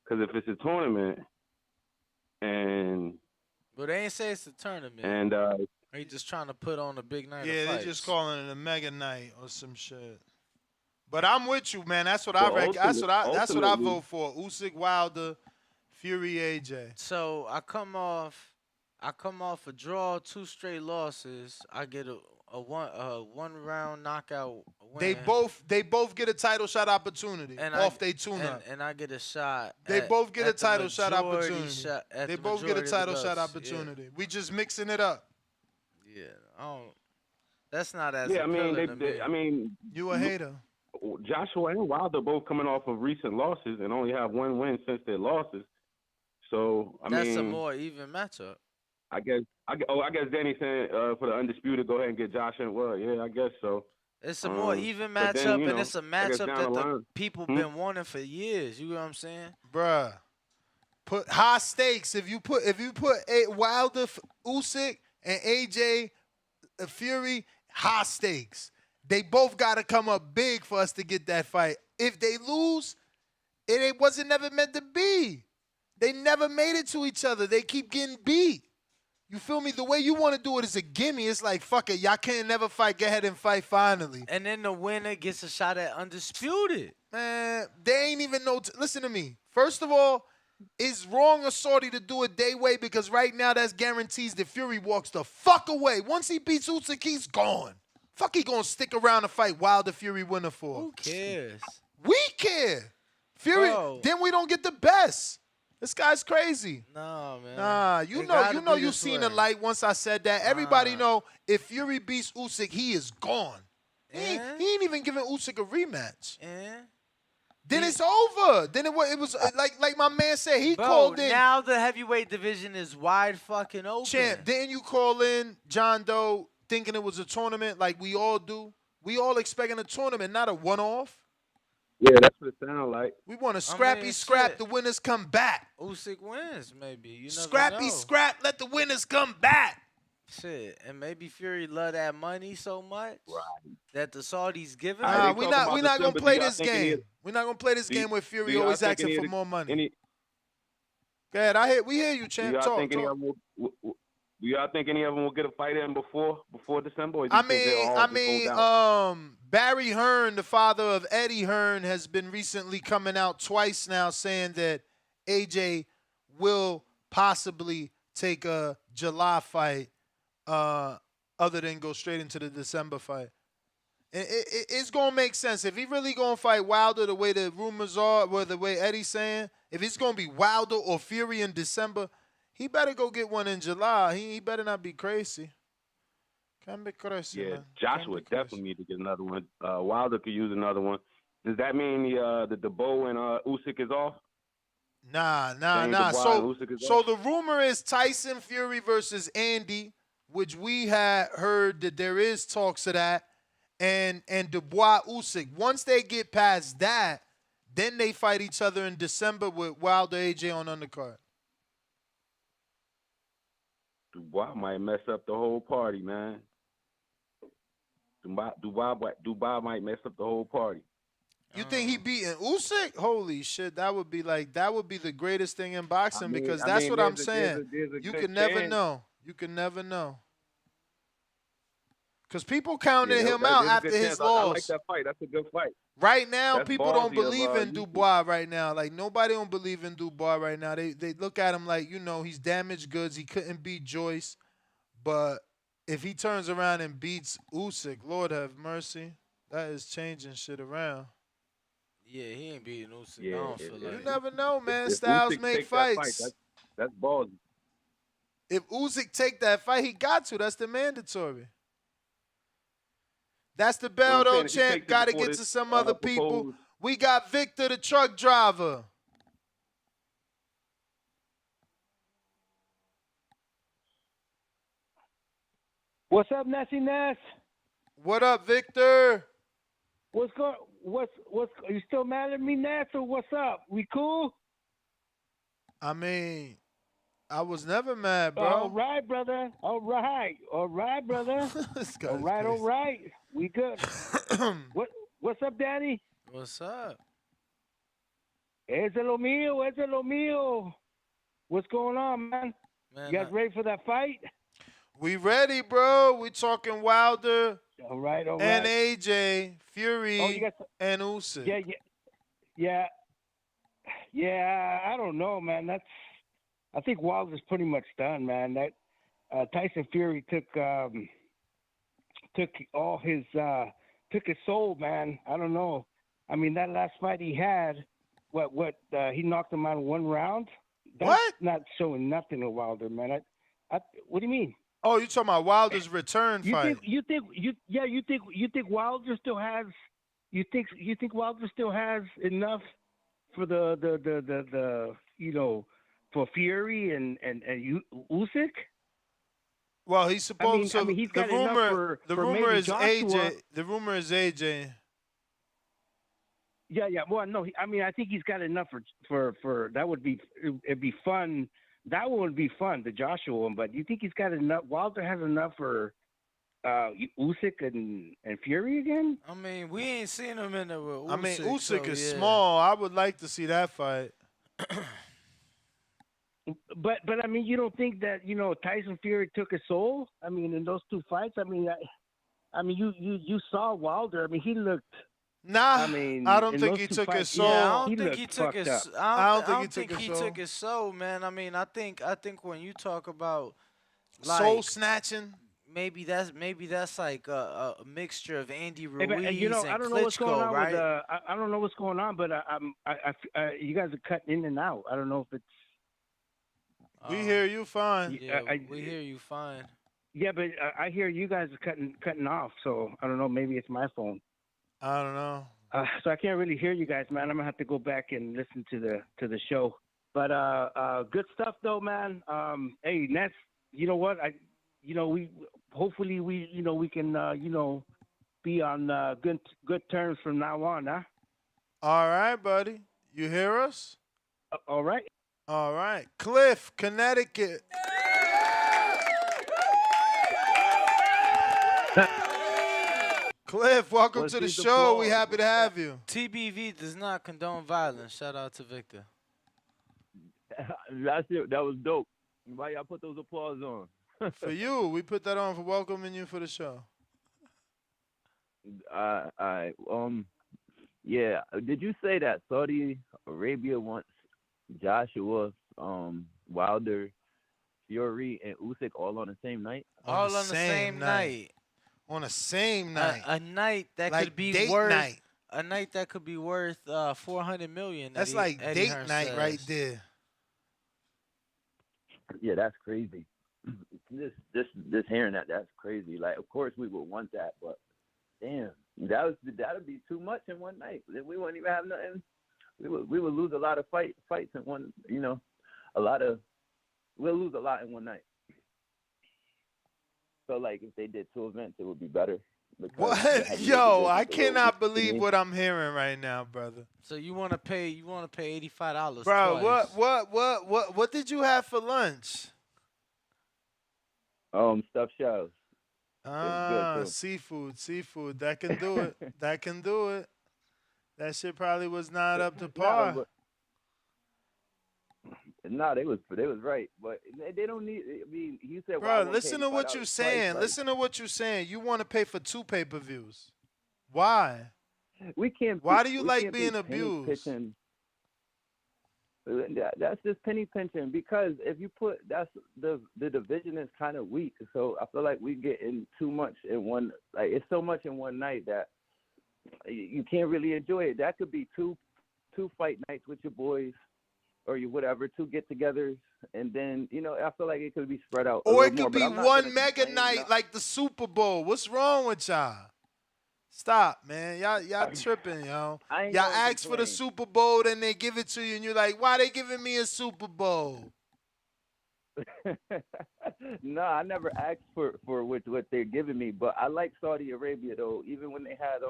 Because if it's a tournament and But they ain't say it's a tournament. and They just trying to put on a big night. Yeah, of they're fights. just calling it a mega night or some shit. But I'm with you, man. That's what Well, I That's what I ultimately- vote for. Usyk, Wilder, Fury, AJ. So I come off a draw, 2 straight losses. I get a one round knockout win. They both get a title shot opportunity off they tune-up. And I get a shot. They both get a at the title shot majority opportunity. at They the both get a majority of the title shot belts. opportunity. We just mixing it up. Yeah, I don't. That's not as yeah, I mean, appealing to me. I mean, You a hater. Joshua and Wilder both coming off of recent losses and only have one win since their losses. So That's mean, a more even matchup. I guess Danny saying for the undisputed, go ahead and get Josh and yeah, I guess so. It's a more even but matchup, then, and it's a I guess matchup down that the the line- people been wanting for years. You know what I'm saying? Bruh. Put high stakes. If you put Wilder, Usyk, and AJ Fury, high stakes. They both got to come up big for us to get that fight. If they lose, it wasn't never meant to be. They never made it to each other. They keep getting beat. You feel me? The way you want to do it is a gimme. It's like, fuck it. Y'all can't never fight. Go ahead and fight finally. And then the winner gets a shot at undisputed. Man, they ain't even know. Listen to me. First of all, it's wrong of Saudi to do it day way because right now that's guarantees that Fury walks the fuck away. Once he beats Usyk, he's gone. Fuck, he gonna stick around to fight Wilder Fury winner for? Who cares? We care. Fury, Bro. then we don't get the best. This guy's crazy. Nah, man. Nah, They you gotta know be you this seen way. the light once I said that. Everybody know if Fury beats Usyk, he is gone. He ain't even giving Usyk a rematch. Then it's over. Then it was like my man said. He Bro, called in. now the heavyweight division is wide fucking open. Champ, didn't you call in John Doe thinking it was a tournament like we all do? We all expecting a tournament, not a one-off. Yeah, that's what it sounds like. We want a I scrappy mean, scrap. shit. The winners come back. Usyk wins, maybe. You never Scrappy know. scrap. Let the winners come back. Shit, and maybe Fury love that money so much Right. that the Saudis give All right, him. they Nah, talking about we not gonna December. Do play y'all this think any? game. We're not gonna play this Do, game where do Fury y'all always think asking any for of the, more money. any? Go ahead. We hear you, Do champ. y'all Talk, think any talk. of them do y'all think any of them will get a fight in before December, or do I you think they'll mean, all just hold out? Barry Hearn, the father of Eddie Hearn, has been recently coming out twice now saying that AJ will possibly take a July fight, other than go straight into the December fight. It's gonna make sense if he really gonna fight Wilder the way the rumors are, or the way Eddie's saying. If it's gonna be Wilder or Fury in December, he better go get one in July. He better not be crazy. Can't be crazy, Yeah, man. Joshua definitely need to get another one. Wilder could use another one. Does that mean the Bo and Usyk is off? Nah. Shane Dubois and Usyk is So off? the rumor is Tyson Fury versus Andy, which we had heard that there is talks of that, and Dubois Usyk. Once they get past that, then they fight each other in December with Wilder AJ on undercard. Dubois might mess up the whole party, man. Dubois might mess up the whole party. You think he beating Usyk? Holy shit, that would be the greatest thing in boxing, because that's what I'm saying. You can never know. You can never know. Because people counted him out there's a after good his chance. loss. I like that fight. That's a good fight. Right now, That's people don't ballsy of, believe in Usyk. Dubois right now. Like, nobody don't believe in Dubois right now. They look at him like, he's damaged goods. He couldn't beat Joyce. But if he turns around and beats Usyk, Lord have mercy, that is changing shit around. Yeah, he ain't beating Usyk. Yeah, I don't feel like. You never know, man. If Styles Usyk make take that fights. fight, that's ballsy. If Usyk take that fight, he got to. That's the mandatory. That's the bell, Well, I'm though, saying if he champ. takes it Got to before get this, to some other people. proposed- We got Victor, the truck driver. What's up, Nessie Ness? What up, Victor? What's are you still mad at me, Ness, or what's up? We cool? I mean, I was never mad, bro. All right, brother. All right, brother. This guy's all right. We good. What's up, Danny? What's up? Ese lo mío. What's going on, man? Man, You guys ready for that fight? We ready, bro. We talking Wilder All right. and AJ, Fury, and Usyk. Yeah. I don't know, man. I think Wilder's pretty much done, man. That Tyson Fury took all his took his soul, man. I don't know. I mean, that last fight he had, he knocked him out in one round. That's not showing nothing to Wilder, man. What do you mean? Oh, you talking about Wilder's return fight? You think Wilder still has? You think Wilder still has enough for the for Fury and Usyk? Well, he's supposed to. He's got the rumor maybe is Joshua. AJ. The rumor is AJ. Yeah. Well, no. I think he's got enough for that would be it'd be fun. That one would be fun, the Joshua one. But do you think he's got enough? Wilder has enough for Usyk and Fury again? I mean, we ain't seen him in there with Usyk. I mean, Usyk is yeah. small. I would like to see that fight. But I mean, you don't think that Tyson Fury took his soul? I mean, in those two fights, you saw Wilder. I mean, he looked. Nah, I don't in think those he two took fights, his soul. Yeah, I don't think looked he took his. fucked up. I don't think think he he took his took his soul, man. I mean, I think when you talk about like, soul snatching, maybe that's like a mixture of Andy Ruiz Hey, but, and I don't know what's going Klitschko, on right? with I don't know what's going on, but you guys are cutting in and out. I don't know if it's. we hear you fine. Yeah, we hear you fine. Yeah, but I hear you guys are cutting off. So I don't know. Maybe it's my phone. I don't know. So I can't really hear you guys, man. I'm gonna have to go back and listen to the show. But good stuff though, man. Hey, Ness, you know what? We hopefully we can be on good terms from now on, huh? All right, buddy. You hear us? All right. All right. Cliff, Connecticut. Cliff, welcome What's to the these show. We applause? happy to have you. TBV does not condone violence. Shout out to Victor. That's it. That was dope. Why y'all put those applause on? For you, we put that on for welcoming you for the show. Yeah. Did you say that Saudi Arabia wants Joshua, Wilder, Fury, and Usyk all on the same night? All on the same night. On the same night. A night that Like could be date worth night. a night that could be worth $400 million. That's like Eddie date Hearn night says. right there. Yeah, that's crazy. This hearing that's crazy. Like, of course we would want that, but damn, that'd be too much in one night. We wouldn't even have nothing. We would lose a lot of fights in one. We'll lose a lot in one night. So like, if they did 2 events, it would be better. What? Yo, I cannot believe what I'm hearing right now, brother. So you want to pay $85, Bro, twice. what did you have for lunch? Stuffed shells. Ah, seafood. That can do it. That can do it. That shit probably was not up to par. No, they was right, but they don't need. I mean, you said, Bro, listen to what you're saying. Listen to what you're saying. You want to pay for 2 pay-per-views. Why? We can't. Why do you we like can't being be penny abused? pinching. That's just penny pinching, because if you put the division is kind of weak, so I feel like we get in too much in one. Like, it's so much in one night that you can't really enjoy it. That could be two fight nights with your boys, or you whatever, 2 get-togethers, and then I feel like it could be spread out. Or it could be one mega night like the Super Bowl. What's wrong with y'all? Stop, man. Y'all tripping, yo. Y'all ask for the Super Bowl, then they give it to you, and you're like, why they giving me a Super Bowl? No, I never asked for what they're giving me, but I like Saudi Arabia though. Even when they had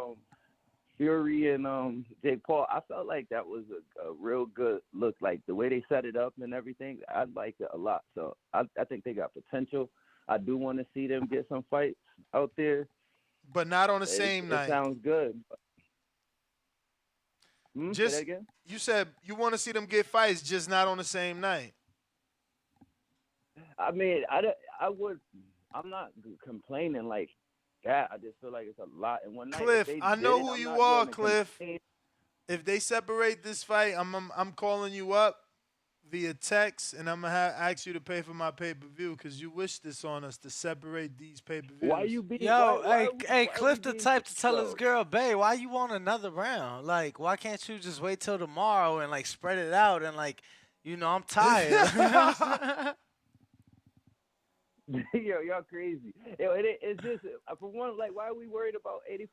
Fury and Jake Paul, I felt like that was a real good look. Like the way they set it up and everything, I liked it a lot. So I think they got potential. I do want to see them get some fights out there. But not on the same night. It sounds good. Say that again? You said you want to see them get fights, just not on the same night. I mean, I'm not complaining like that. I just feel like it's a lot in one night. Cliff, I know who you are, Cliff. If they separate this fight, I'm calling you up via text, and I'm gonna ask you to pay for my pay-per-view because you wish this on us to separate these pay-per-views. Why you being? Hey, Cliff, the type to tell his girl, babe, why you want another round? Like, why can't you just wait till tomorrow and like spread it out and like, I'm tired. Yo, y'all crazy. Yo, it's just for one, like, why are we worried about $85?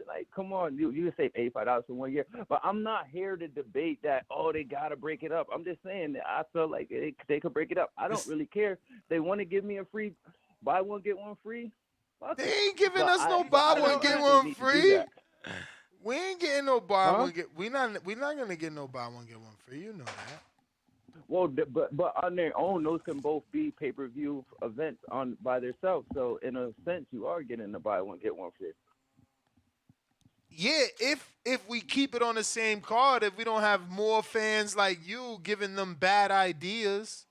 Like, come on, you can save $85 for 1 year, but I'm not here to debate that. Oh, they gotta break it up. I'm just saying that I feel like they could break it up. I don't really care. They want to give me a free buy one get one free. They ain't giving us no buy one get one free. We ain't getting no buy one get. We not gonna get no buy one get one free. You know that. Well, but on their own, those can both be pay-per-view events by themselves. So in a sense, you are getting the buy one get one free. Yeah, if we keep it on the same card, if we don't have more fans like you giving them bad ideas.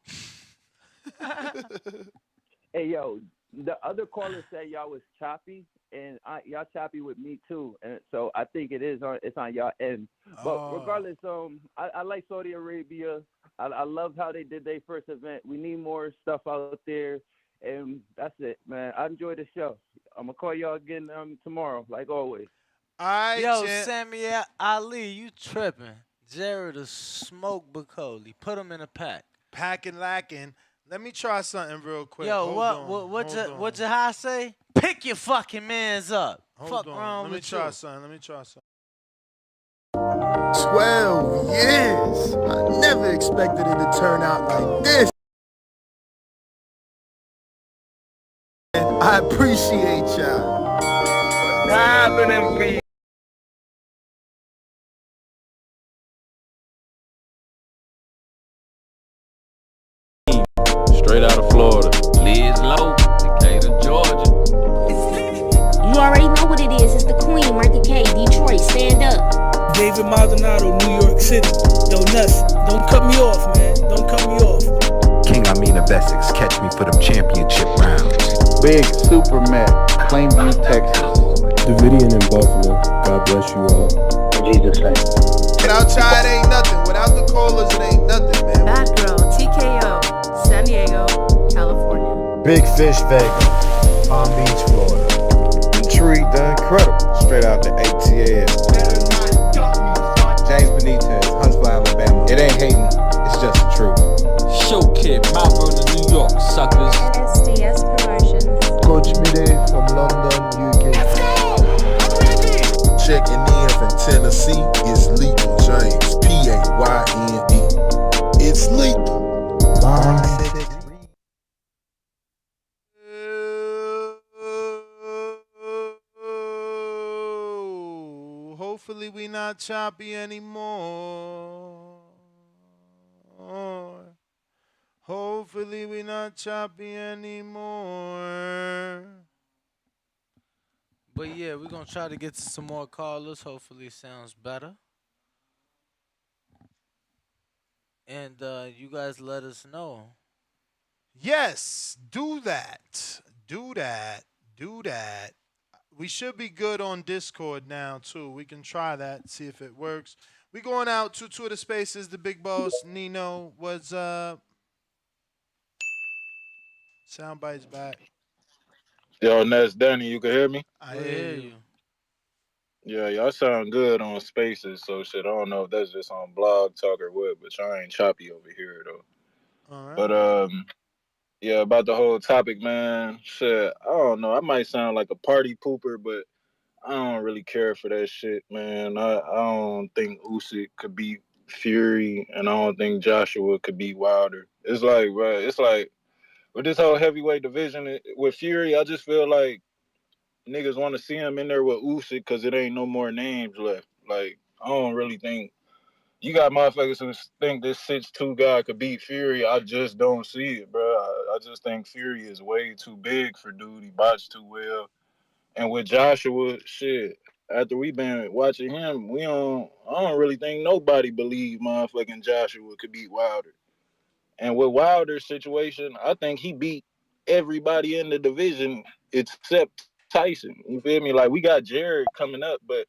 Hey, yo, the other caller said y'all was choppy, and y'all choppy with me too, and so I think it's on y'all end. But regardless, I like Saudi Arabia. I love how they did their first event. We need more stuff out there, and that's it, man. I enjoyed the show. I'm gonna call y'all again tomorrow, like always. All right, yo, Sammy Ali, you tripping? Jared a smoke Bacoli. Put him in a pack. Packing lacking. Let me try something real quick. Yo, what Jahai say? Pick your fucking mans up. Fuck wrong with you? Let me try something. 12 years. I never expected it to turn out like this. I appreciate y'all. Detroit, stand up. David Maldonado, New York City. Yo, Nuss, don't cut me off, man. Don't cut me off. King Amin of Essex, catch me for them championship rounds. Big Super Mac, Plainview, Texas. Davidian in Buffalo. God bless you all. In Jesus' name. Without Chai, it ain't nothing. Without the callers, it ain't nothing, man. Bad Girl, TKO, San Diego, California. Big Fish Vega, Palm Beach, Florida. Intrigue the Incredible, straight out the ATL. James Benitez, Huntsville, Alabama. It ain't hating, it's just the truth. Show Kid, Mount Vernon, New York, suckers. SDS Promotions. Coach Mide from London, UK. Let's go! I'm ready! Checking in from Tennessee, it's Lethal James, Payne. It's lethal. Hopefully we not choppy anymore. Hopefully we not choppy anymore. But yeah, we're gonna try to get to some more callers. Hopefully it sounds better. And you guys let us know. Yes, do that. Do that. Do that. We should be good on Discord now too. We can try that, see if it works. We going out to Twitter Spaces, the Big Boss, Nino. What's up? Soundbites back. Yo, Ness Danny, you can hear me? I hear you. Yeah, y'all sound good on Spaces, so shit, I don't know if that's just on Blog Talk or what, but y'all ain't choppy over here though. All right. But yeah, about the whole topic, man. Shit, I don't know. I might sound like a party pooper, but I don't really care for that shit, man. I don't think Usyk could beat Fury, and I don't think Joshua could beat Wilder. It's like, bro, it's like with this whole heavyweight division with Fury, I just feel like niggas want to see him in there with Usyk because it ain't no more names left. Like, I don't really think you got motherfuckers who think this 6'2" guy could beat Fury. I just don't see it, bro. I just think Fury is way too big for dude. He botched too well. And with Joshua, shit, after we been watching him, I don't really think nobody believe motherfucking Joshua could beat Wilder. And with Wilder's situation, I think he beat everybody in the division except Tyson. You feel me? Like, we got Jared coming up, but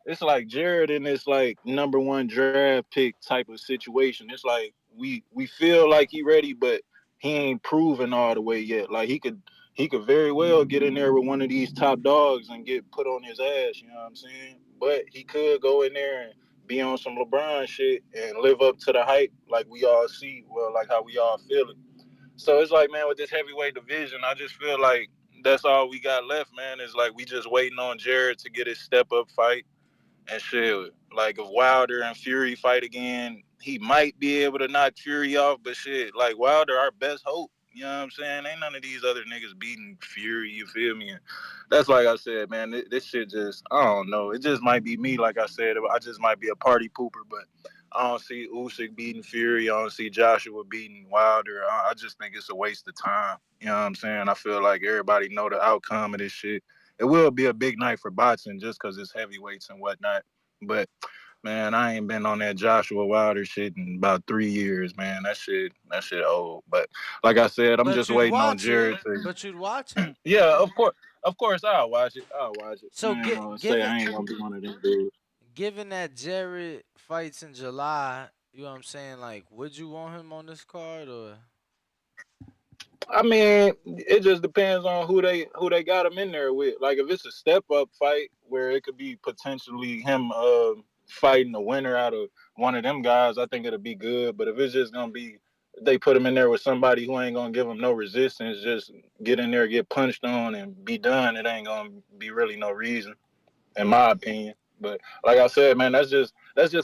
it's like Jared in this like number one draft pick type of situation. It's like we feel like he ready, but he ain't proven all the way yet. Like, he could very well get in there with one of these top dogs and get put on his ass, you know what I'm saying? But he could go in there and be on some LeBron shit and live up to the hype like we all see, well, like how we all feel it. So it's like, man, with this heavyweight division, I just feel like that's all we got left, man, is like we just waiting on Jared to get his step up fight. And shit, like if Wilder and Fury fight again, he might be able to knock Fury off. But shit, like Wilder, our best hope. You know what I'm saying? Ain't none of these other niggas beating Fury. You feel me? And that's like I said, man. This shit just, I don't know. It just might be me. Like I said, I just might be a party pooper. But I don't see Usyk beating Fury. I don't see Joshua beating Wilder. I just think it's a waste of time. You know what I'm saying? I feel like everybody know the outcome of this shit. It will be a big night for boxing just because it's heavyweights and whatnot. But man, I ain't been on that Joshua Wilder shit in about 3 years, man. That shit old. But like I said, I'm But just you'd waiting on watch Jared it. to. But you'd watch it. Yeah, of course, I'll watch it. I'll watch it. So I ain't gonna say given I ain't gonna be one of them dudes. given that Jared fights in July, you know what I'm saying? Like, would you want him on this card or? I mean, it just depends on who they got him in there with. Like if it's a step up fight where it could be potentially him fighting the winner out of one of them guys, I think it'll be good. But if it's just gonna be they put him in there with somebody who ain't gonna give him no resistance, just get in there, get punched on, and be done, it ain't gonna be really no reason, in my opinion. But like I said, man, that's just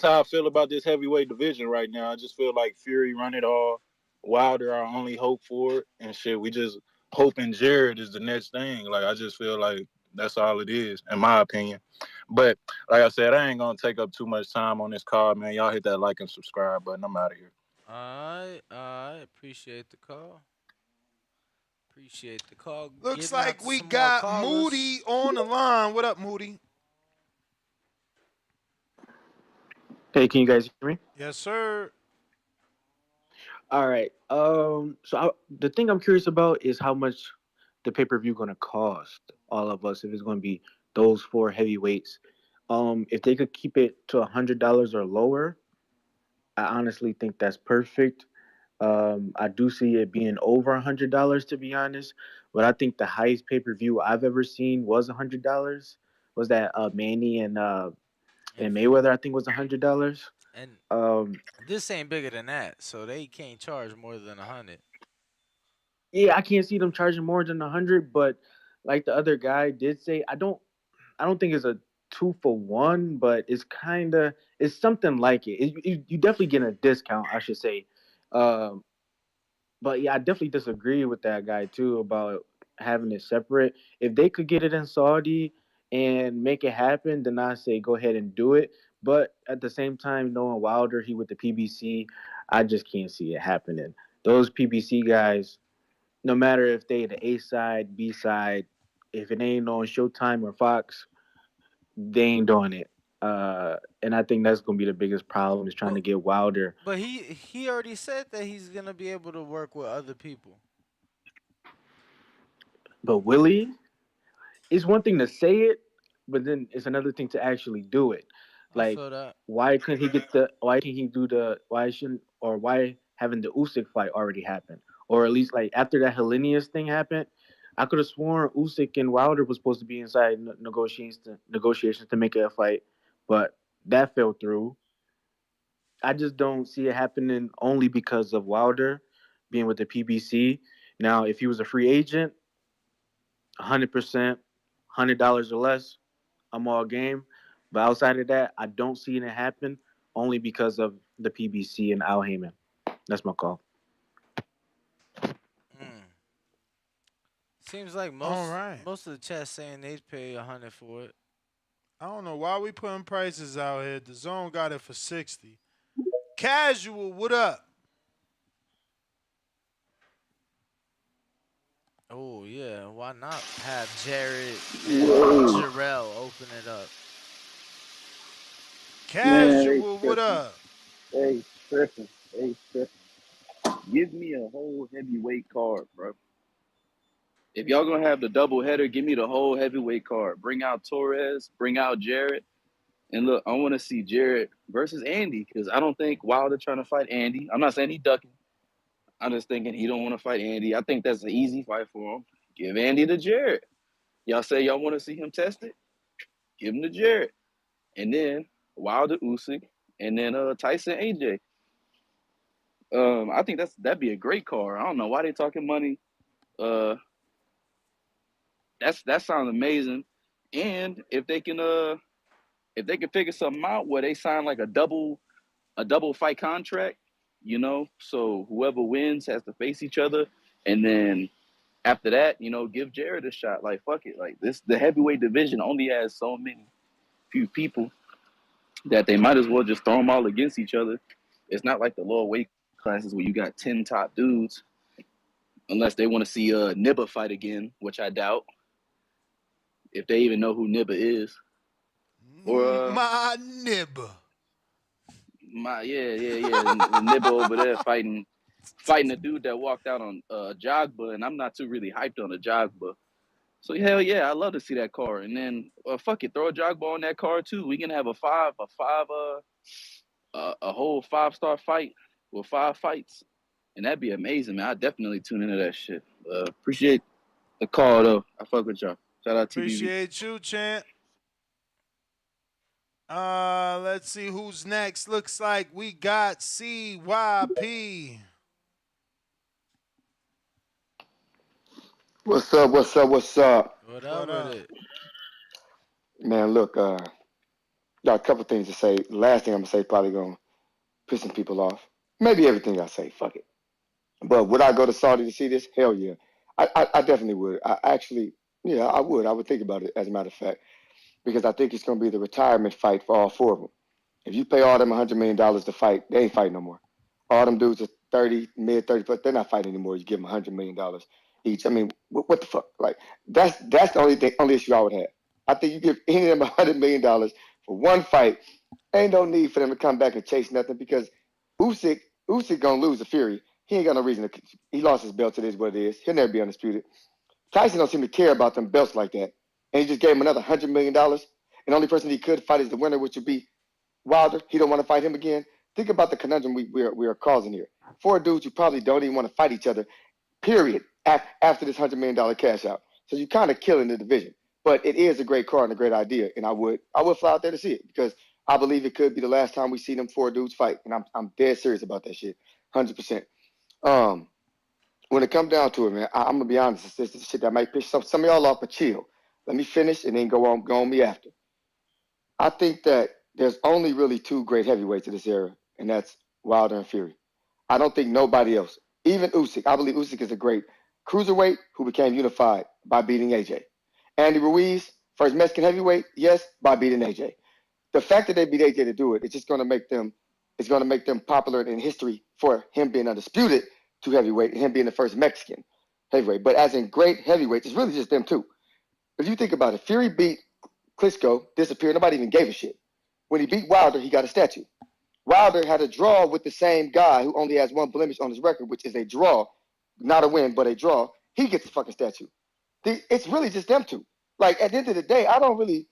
how I feel about this heavyweight division right now. I just feel like Fury run it all. Wilder our only hope for it, and shit. We just hoping Jared is the next thing. Like I just feel like that's all it is, in my opinion. But like I said, I ain't gonna take up too much time on this call, man. Y'all hit that like and subscribe button. I'm out of here. I appreciate the call. Appreciate the call. Looks Getting out like to we some more got callers. Moody on the line. What up, Moody? Hey, can you guys hear me? Yes, sir. All right. The thing I'm curious about is how much the pay per view going to cost all of us if it's going to be those four heavyweights. If they could keep it to $100 or lower, I honestly think that's perfect. I do see it being over $100 to be honest, but I think the highest pay per view I've ever seen was $100. Was that Manny and Mayweather? I think was $100. And Um, this ain't bigger than that, so they can't charge more than 100. yeah, I can't see them charging more than 100, but like the other guy did say, I don't think it's a 2 for 1, but it's something like it. You definitely get a discount, I should say. Um, but yeah, I definitely disagree with that guy too about having it separate. If they could get it in Saudi and make it happen, then I say go ahead and do it. But at the same time, knowing Wilder, he with the PBC, I just can't see it happening. Those PBC guys, no matter if they the A side, B side, if it ain't on Showtime or Fox, they ain't doing it. And I think that's gonna be the biggest problem is trying But to get Wilder. but he already said that he's gonna be able to work with other people. But Willie, it's one thing to say it, but then it's another thing to actually do it. I Like, feel that. why couldn't he get the? Why can't he do the? Why shouldn't? Or why haven't the Usyk fight already happened? Or at least like after that Hellenius thing happened, I could have sworn Usyk and Wilder was supposed to be inside negotiations to make it a fight, but that fell through. I just don't see it happening only because of Wilder being with the PBC. Now, if he was a free agent, 100%, $100 or less, I'm all game. But outside of that, I don't see it happen only because of the PBC and Al Heyman. That's my call. Mm. Seems like All most right. most of the chat saying they'd pay 100 for it. I don't know why we putting prices out here. The zone got it for 60. Casual, what up? Oh yeah, why not have Jared and Whoa. Jarrell open it up? Man, they Casual, what tripping. up? They tripping. They tripping. Give me a whole heavyweight card, bro. If y'all gonna have the double header, give me the whole heavyweight card. Bring out Torres, bring out Jarrett, and look, I want to see Jarrett versus Andy because I don't think Wilder trying to fight Andy. I'm not saying he ducking. I'm just thinking he don't want to fight Andy. I think that's an easy fight for him. Give Andy to Jarrett. Y'all say y'all want to see him test it? Give him to Jarrett, and then Wilder Usyk, and then Tyson AJ. I think that'd be a great card. I don't know why they talking money. Uh, that sounds amazing. And if they can figure something out where they sign like a double fight contract, so whoever wins has to face each other, and then after that, give Jared a shot. Like fuck it, like the heavyweight division only has so many few people that they might as well just throw them all against each other. It's not like the lower weight classes where you got 10 top dudes unless they want to see Nibba fight again, which I doubt if they even know who Nibba is. Or My nibba. Nibba over there fighting a dude that walked out on Jogba, and I'm not too really hyped on the Jogba. So hell yeah, I love to see that card. And then fuck it, throw a Jogba on that card too. We can have a whole 5-star fight with 5 fights, and that'd be amazing, man. I definitely tune into that shit. Appreciate the call though. I fuck with y'all. Shout out TBV. Appreciate you, champ. Let's see who's next. Looks like we got CYP. What's up? What's up? What's up? What up What with up? it? Man, look, got a couple things to say. The last thing I'm gonna say probably gonna piss some people off. Maybe everything I say, fuck it. But would I go to Saudi to see this? Hell yeah. I definitely would. I actually, yeah, I would. I would think about it, as a matter of fact, because I think it's gonna be the retirement fight for all 4 of them. If you pay all them $100 million to fight, they ain't fighting no more. All them dudes are 30, mid 30, but they're not fighting anymore. You give them $100 million each. I mean, what the fuck? Like that's the only issue I would have. I think you give any of them $100 million for one fight, Ain't no need for them to come back and chase nothing because Usyk gonna lose to Fury. He ain't got no reason to. He lost his belt. It is what it is. He'll never be undisputed. Tyson don't seem to care about them belts like that, and he just gave him another $100 million. And the only person he could fight is the winner, which would be Wilder. He don't want to fight him again. Think about the conundrum we are causing here. Four dudes who probably don't even want to fight each other. Period. After this $100 million cash out, so you're kind of killing the division. But it is a great card and a great idea, and I would fly out there to see it because I believe it could be the last time we see them four dudes fight, and I'm dead serious about that shit, 100%. When it comes down to it, man, I'm gonna be honest. This is shit that might piss some of y'all off, but chill. Let me finish and then go on me after. I think that there's only really two great heavyweights in this era, and that's Wilder and Fury. I don't think nobody else, even Usyk. I believe Usyk is a great cruiserweight who became unified by beating AJ. Andy Ruiz, first Mexican heavyweight, yes, by beating AJ. The fact that they beat AJ to do it, it's just going to make them, it's going to make them popular in history for him being undisputed to heavyweight and him being the first Mexican heavyweight. But as in great heavyweights, it's really just them two. If you think about it, Fury beat Klitschko, disappeared. Nobody even gave a shit. When he beat Wilder, he got a statue. Wilder had a draw with the same guy who only has one blemish on his record, which is a draw, not a win, but a draw. He gets a fucking statue. It's really just them two. Like, at the end of the day, I don't really.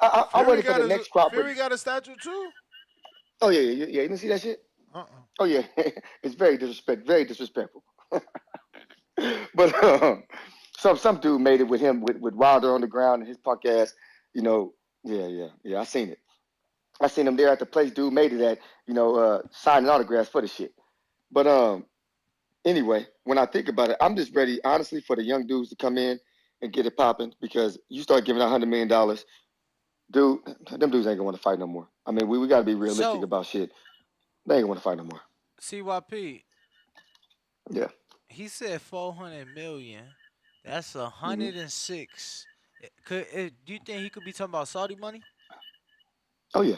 I'm ready for the next crop. Fury got a statue too? Oh, yeah. You didn't see that shit? Oh, yeah. It's very disrespectful. But some dude made it with him, with Wilder on the ground and his punk ass, yeah, I seen it. I seen him there at the place dude made it at, signing autographs for the shit. But anyway, when I think about it, I'm just ready, honestly, for the young dudes to come in and get it popping because you start giving out $100 million, dude, them dudes ain't gonna want to fight no more. I mean, we got to be realistic about shit. They ain't gonna want to fight no more. CYP. Yeah. He said 400 million. That's 106. Do you think he could be talking about Saudi money? Oh, yeah.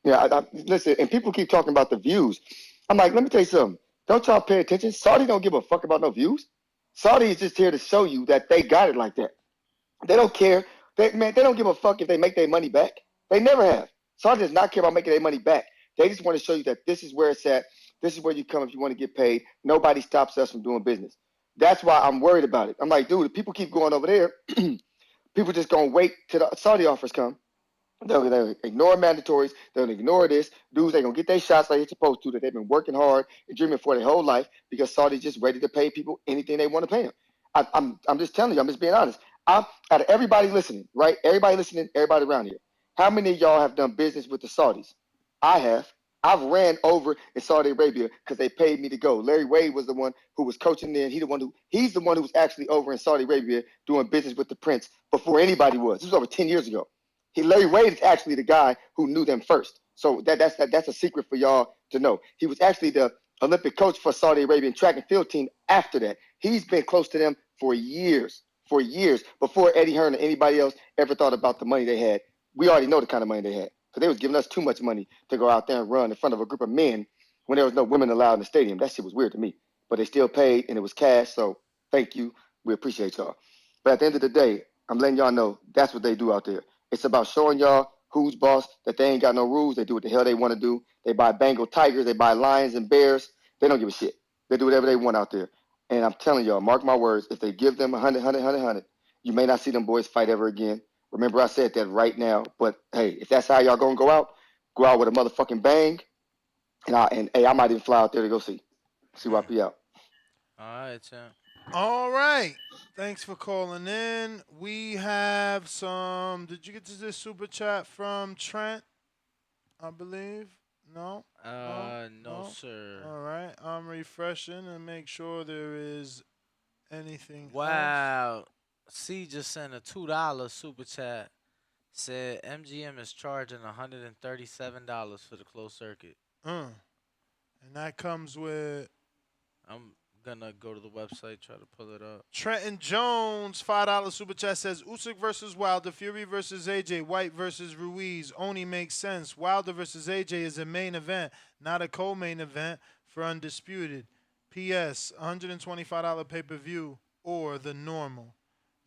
Yeah, listen, and people keep talking about the views. I'm like, let me tell you something. Don't y'all pay attention? Saudi don't give a fuck about no views. Saudi is just here to show you that they got it like that. They don't care. They don't give a fuck if they make their money back. They never have. Saudi does not care about making their money back. They just want to show you that this is where it's at. This is where you come if you want to get paid. Nobody stops us from doing business. That's why I'm worried about it. I'm like, dude, if people keep going over there, people just going to wait till the Saudi offers come. They'll ignore mandatories. They'll ignore this. Dudes ain't going to get their shots like they're supposed to, that they've been working hard and dreaming for their whole life because Saudi's just ready to pay people anything they want to pay them. I'm just telling you. I'm just being honest. Out of everybody listening, right? Everybody listening, everybody around here. How many of y'all have done business with the Saudis? I have. I've ran over in Saudi Arabia because they paid me to go. Larry Wade was the one who was coaching there. He's the one who was actually over in Saudi Arabia doing business with the prince before anybody was. This was over 10 years ago. Larry Wade is actually the guy who knew them first. So that's a secret for y'all to know. He was actually the Olympic coach for Saudi Arabian track and field team after that. He's been close to them for years, before Eddie Hearn or anybody else ever thought about the money they had. We already know the kind of money they had because they was giving us too much money to go out there and run in front of a group of men when there was no women allowed in the stadium. That shit was weird to me. But they still paid, and it was cash, so thank you. We appreciate y'all. But at the end of the day, I'm letting y'all know that's what they do out there. It's about showing y'all who's boss, that they ain't got no rules. They do what the hell they want to do. They buy Bengal tigers. They buy lions and bears. They don't give a shit. They do whatever they want out there. And I'm telling y'all, mark my words, if they give them 100, you may not see them boys fight ever again. Remember, I said that right now. But, hey, if that's how y'all going to go out with a motherfucking bang. And hey, I might even fly out there to go see YP out. All right, champ. All right. Thanks for calling in. We have some. Did you get to this super chat from Trent? I believe. No? No, sir. All right. I'm refreshing and make sure there is anything else. Wow. C just sent a $2 super chat. Said MGM is charging $137 for the closed circuit. And that comes with. I'm gonna go to the website, try to pull it up. Trenton Jones, $5 super chat says Usyk versus Wilder, Fury versus AJ, White versus Ruiz. Only makes sense. Wilder versus AJ is a main event, not a co-main event for Undisputed. P.S. $125 pay-per-view or the normal.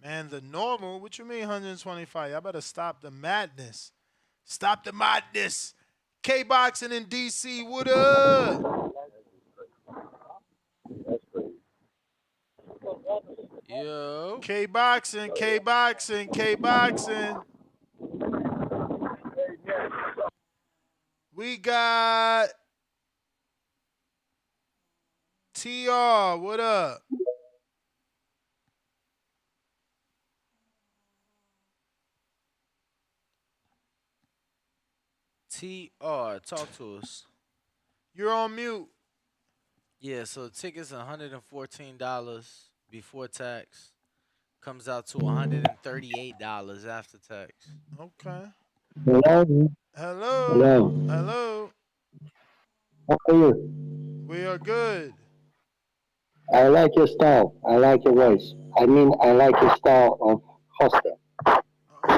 Man, the normal? What you mean 125? Y'all better stop the madness. Stop the madness. K Boxing in DC. What up? Yo. K Boxing, K Boxing, K Boxing. We got TR. What up? TR, talk to us. You're on mute. Yeah, so the ticket's $114 before tax. Comes out to $138 after tax. Okay. Hello. Hello. Hello. Hello. How are you? We are good. I like your style. I like your voice. I mean, I like your style of hosting. Oh,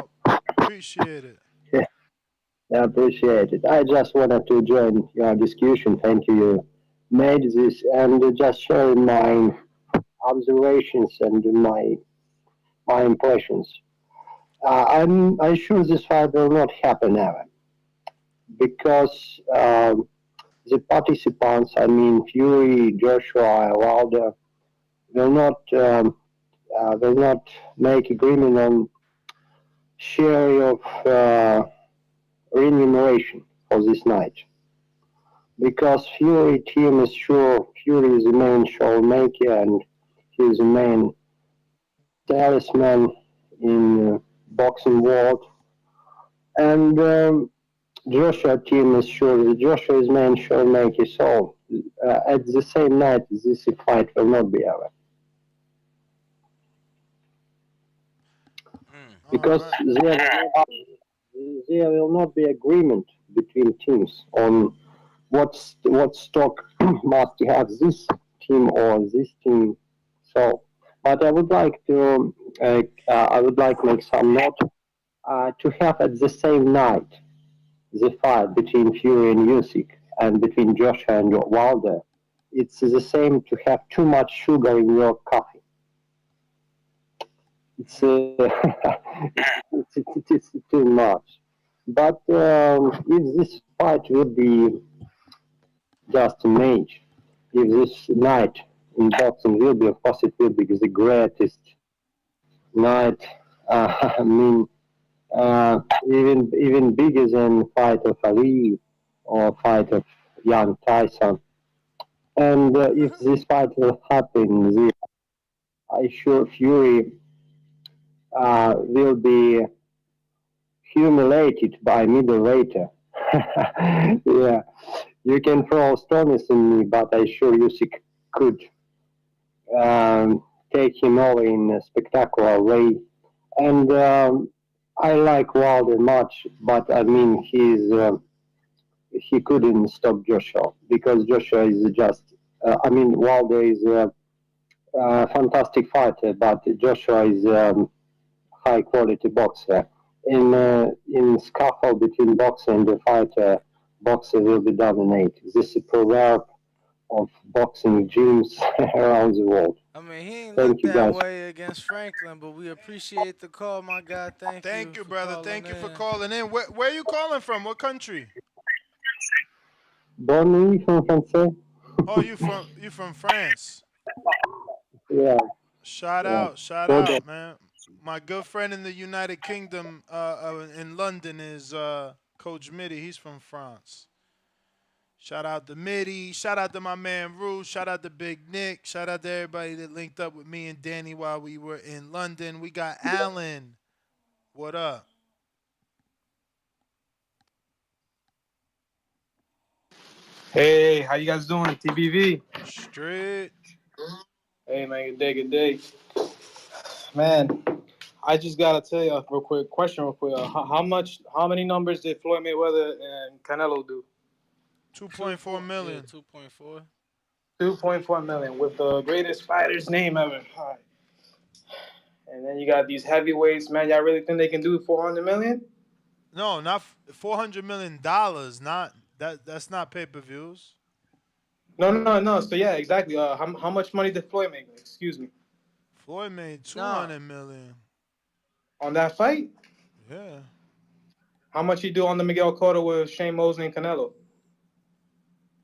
appreciate it. Yeah, I appreciate it. I just wanted to join your discussion. Thank you. You made this and just sharing my observations and my impressions. I'm sure this fight will not happen ever because the participants, I mean Fury, Joshua, Wilder, will not make agreement on share of remuneration for this night because Fury team is sure Fury is the main showmaker and he is the main talisman in boxing world and Joshua team is sure that Joshua is main showmaker so at the same night this fight will not be over. Because there will not be agreement between teams on what stock must have this team or this team. So, but I would like to make some note to have at the same night the fight between Fury and Usyk and between Joshua and Wilder. It's the same to have too much sugar in your coffee. It's it's too much. But if this fight will be just a match, if this night in boxing will be, of course, it will be the greatest night. I mean, even bigger than fight of Ali or fight of young Tyson. And if this fight will happen, I sure Fury will be humiliated by middleweight. Yeah, you can throw stones in me, but I sure Usyk could take him over in a spectacular way. And I like Wilder much, but I mean he couldn't stop Joshua because Joshua is just. I mean Wilder is a fantastic fighter, but Joshua is high quality boxer. In scuffle between boxer and the fighter, boxer will be dominate. This is a proverb of boxing gyms around the world. I mean, he ain't Thank looked you, that guys. way against Franklin, but we appreciate the call, my guy. Thank you, For brother. calling Thank you for in. calling in. Where are you calling from? What country? Bonnie from France. Oh, you from France. Yeah. Shout Yeah. out, man. My good friend in the United Kingdom, in London, is Coach Mitty. He's from France. Shout out to Mitty. Shout out to my man Rue. Shout out to Big Nick. Shout out to everybody that linked up with me and Danny while we were in London. We got Alan. What up? Hey, how you guys doing? TBV. Straight. Hey, man, good day, good day. Man, I just gotta tell you a real quick question, real quick. How many numbers did Floyd Mayweather and Canelo do? 2.4 million. 2.4. 2.4 million with the greatest fighter's name ever. All right. And then you got these heavyweights, man. Y'all really think they can do 400 million? No, not $400 million. Not that. That's not pay-per-views. No. So yeah, exactly. How much money did Floyd make? Excuse me. Floyd made 200 million. On that fight? Yeah. How much he do on the Miguel Cotto with Shane Mosley and Canelo?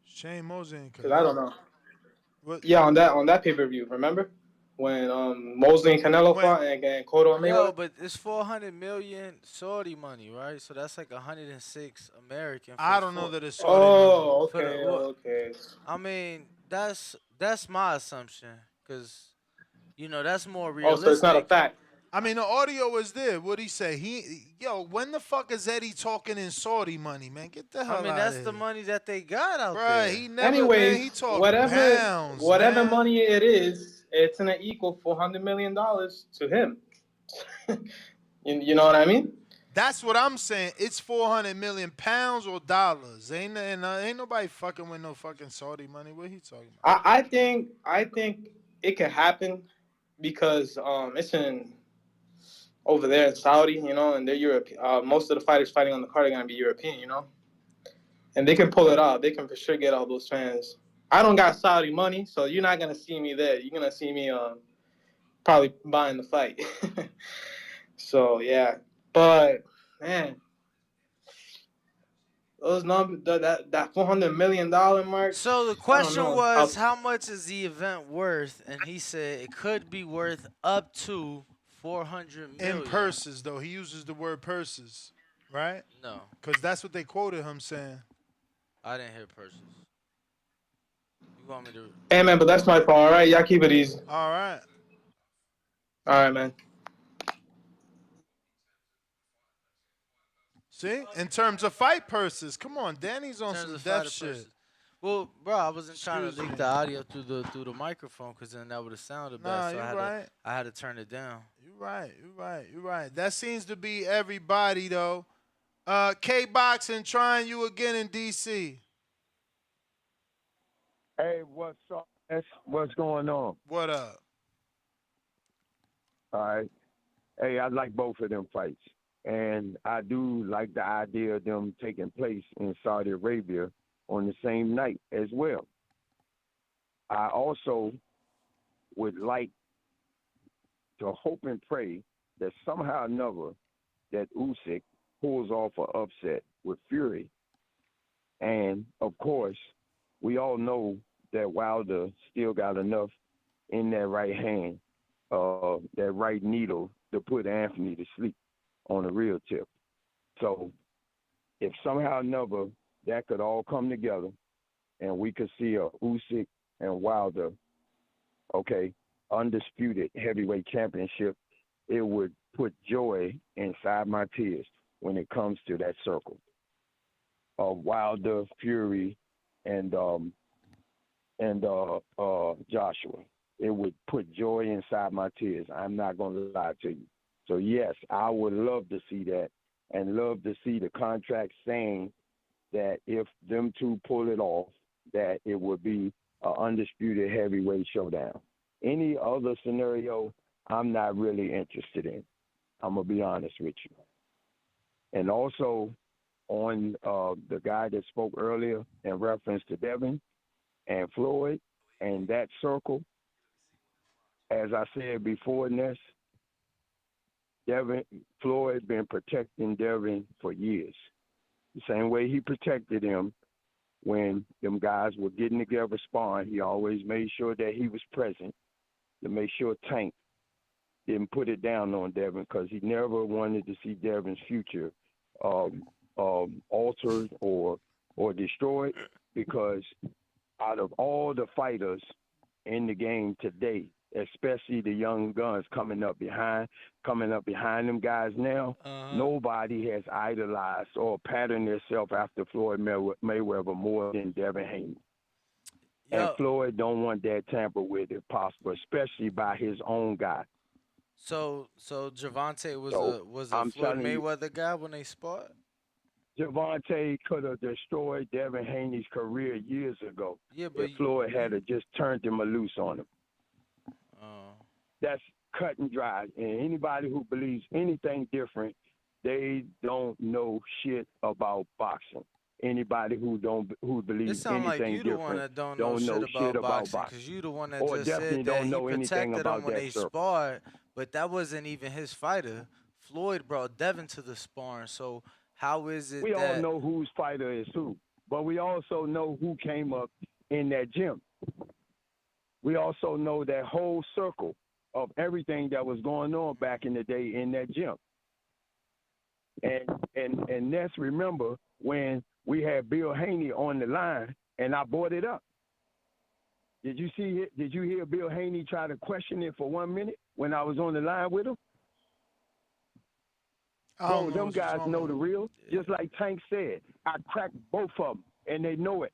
Shane Mosley and Because I don't Canelo. know. What? Yeah, on that pay per view. Remember when Mosley and Canelo When fought and Cotto and Yo, Mayweather? but it's 400 million Saudi money, right? So that's like 106 American for I the don't know four. that it's Saudi money. Oh, For the okay, what? okay. I mean, that's my assumption, cause that's more Oh, so it's not a realistic. fact. I mean, the audio is there. What'd he say? When the fuck is Eddie talking in Saudi money, man? Get the I hell mean, out that's of the here. money that they got out Bruh, there. he never, man, he Anyways, talk whatever pounds, whatever man. money it is, it's gonna equal $400 million to him. You know what I mean? That's what I'm saying. It's 400 million pounds or dollars. Ain't nobody fucking with no fucking Saudi money. What he talking about? I think it could happen because it's in over there in Saudi, and they're Europe. Most of the fighters fighting on the card are gonna be European, and they can pull it off. They can for sure get all those fans. I don't got Saudi money, so you're not gonna see me there. You're gonna see me probably buying the fight. So yeah, but man, those numbers, that $400 million mark. So the I don't question know. was, how much is the event worth? And he said it could be worth up to 400 In million. purses, though. He uses the word purses, right? No, Because that's what they quoted him saying. I didn't hear purses. You want me to? Hey man, but that's my fault. All right, y'all keep it easy. All right. All right, man. See? In terms of fight purses. Come on, Danny's In on terms some of death fighter shit. purses. Well, bro, I wasn't trying to Excuse leak me. the audio through the microphone, cause then that would have sounded bad. Nah, So you right. I had to turn it down. You're right. That seems to be everybody, though. K-Boxing trying you again in D.C. Hey, what's up? What's going on? What up? All right. Hey, I like both of them fights. And I do like the idea of them taking place in Saudi Arabia on the same night as well. I also would like to hope and pray that somehow or another that Usyk pulls off an upset with Fury. And, of course, we all know that Wilder still got enough in that right hand, that right needle to put Anthony to sleep on a real tip. So if somehow or another that could all come together and we could see a Usyk and Wilder, undisputed heavyweight championship, it would put joy inside my tears when it comes to that circle of Wilder, Fury, and Joshua. It would put joy inside my tears. I'm not going to lie to you. So, yes, I would love to see that and love to see the contract saying that if them two pull it off, that it would be an undisputed heavyweight showdown. Any other scenario, I'm not really interested in. I'm going to be honest with you. And also on the guy that spoke earlier in reference to Devin and Floyd and that circle, as I said before, Ness, Floyd been protecting Devin for years. The same way he protected him when them guys were getting together sparring. He always made sure that he was present to make sure Tank didn't put it down on Devin because he never wanted to see Devin's future altered or destroyed, because out of all the fighters in the game today, especially the young guns coming up behind them guys now, nobody has idolized or patterned themselves after Floyd Mayweather more than Devin Haney. And Floyd don't want that tampered with if possible, especially by his own guy. So Javante was a I'm Floyd telling you, Mayweather guy when they sparred? Javante could have destroyed Devin Haney's career years ago if Floyd had just turned him loose on him. That's cut and dry. And anybody who believes anything different, they don't know shit about boxing. Anybody who believes anything different don't know shit about boxing. Because you the one that Or just said definitely that don't he know anything protected about him when that they circle. sparred, but that wasn't even his fighter. Floyd brought Devin to the sparring. So How is it We all that? know whose fighter is who, but we also know who came up in that gym. We also know that whole circle of everything that was going on back in the day in that gym. And let's remember when we had Bill Haney on the line and I brought it up. Did you see it? Did you hear Bill Haney try to question it for 1 minute when I was on the line with him? Bro, them guys know the real. Just like Tank said, I cracked both of them, and they know it.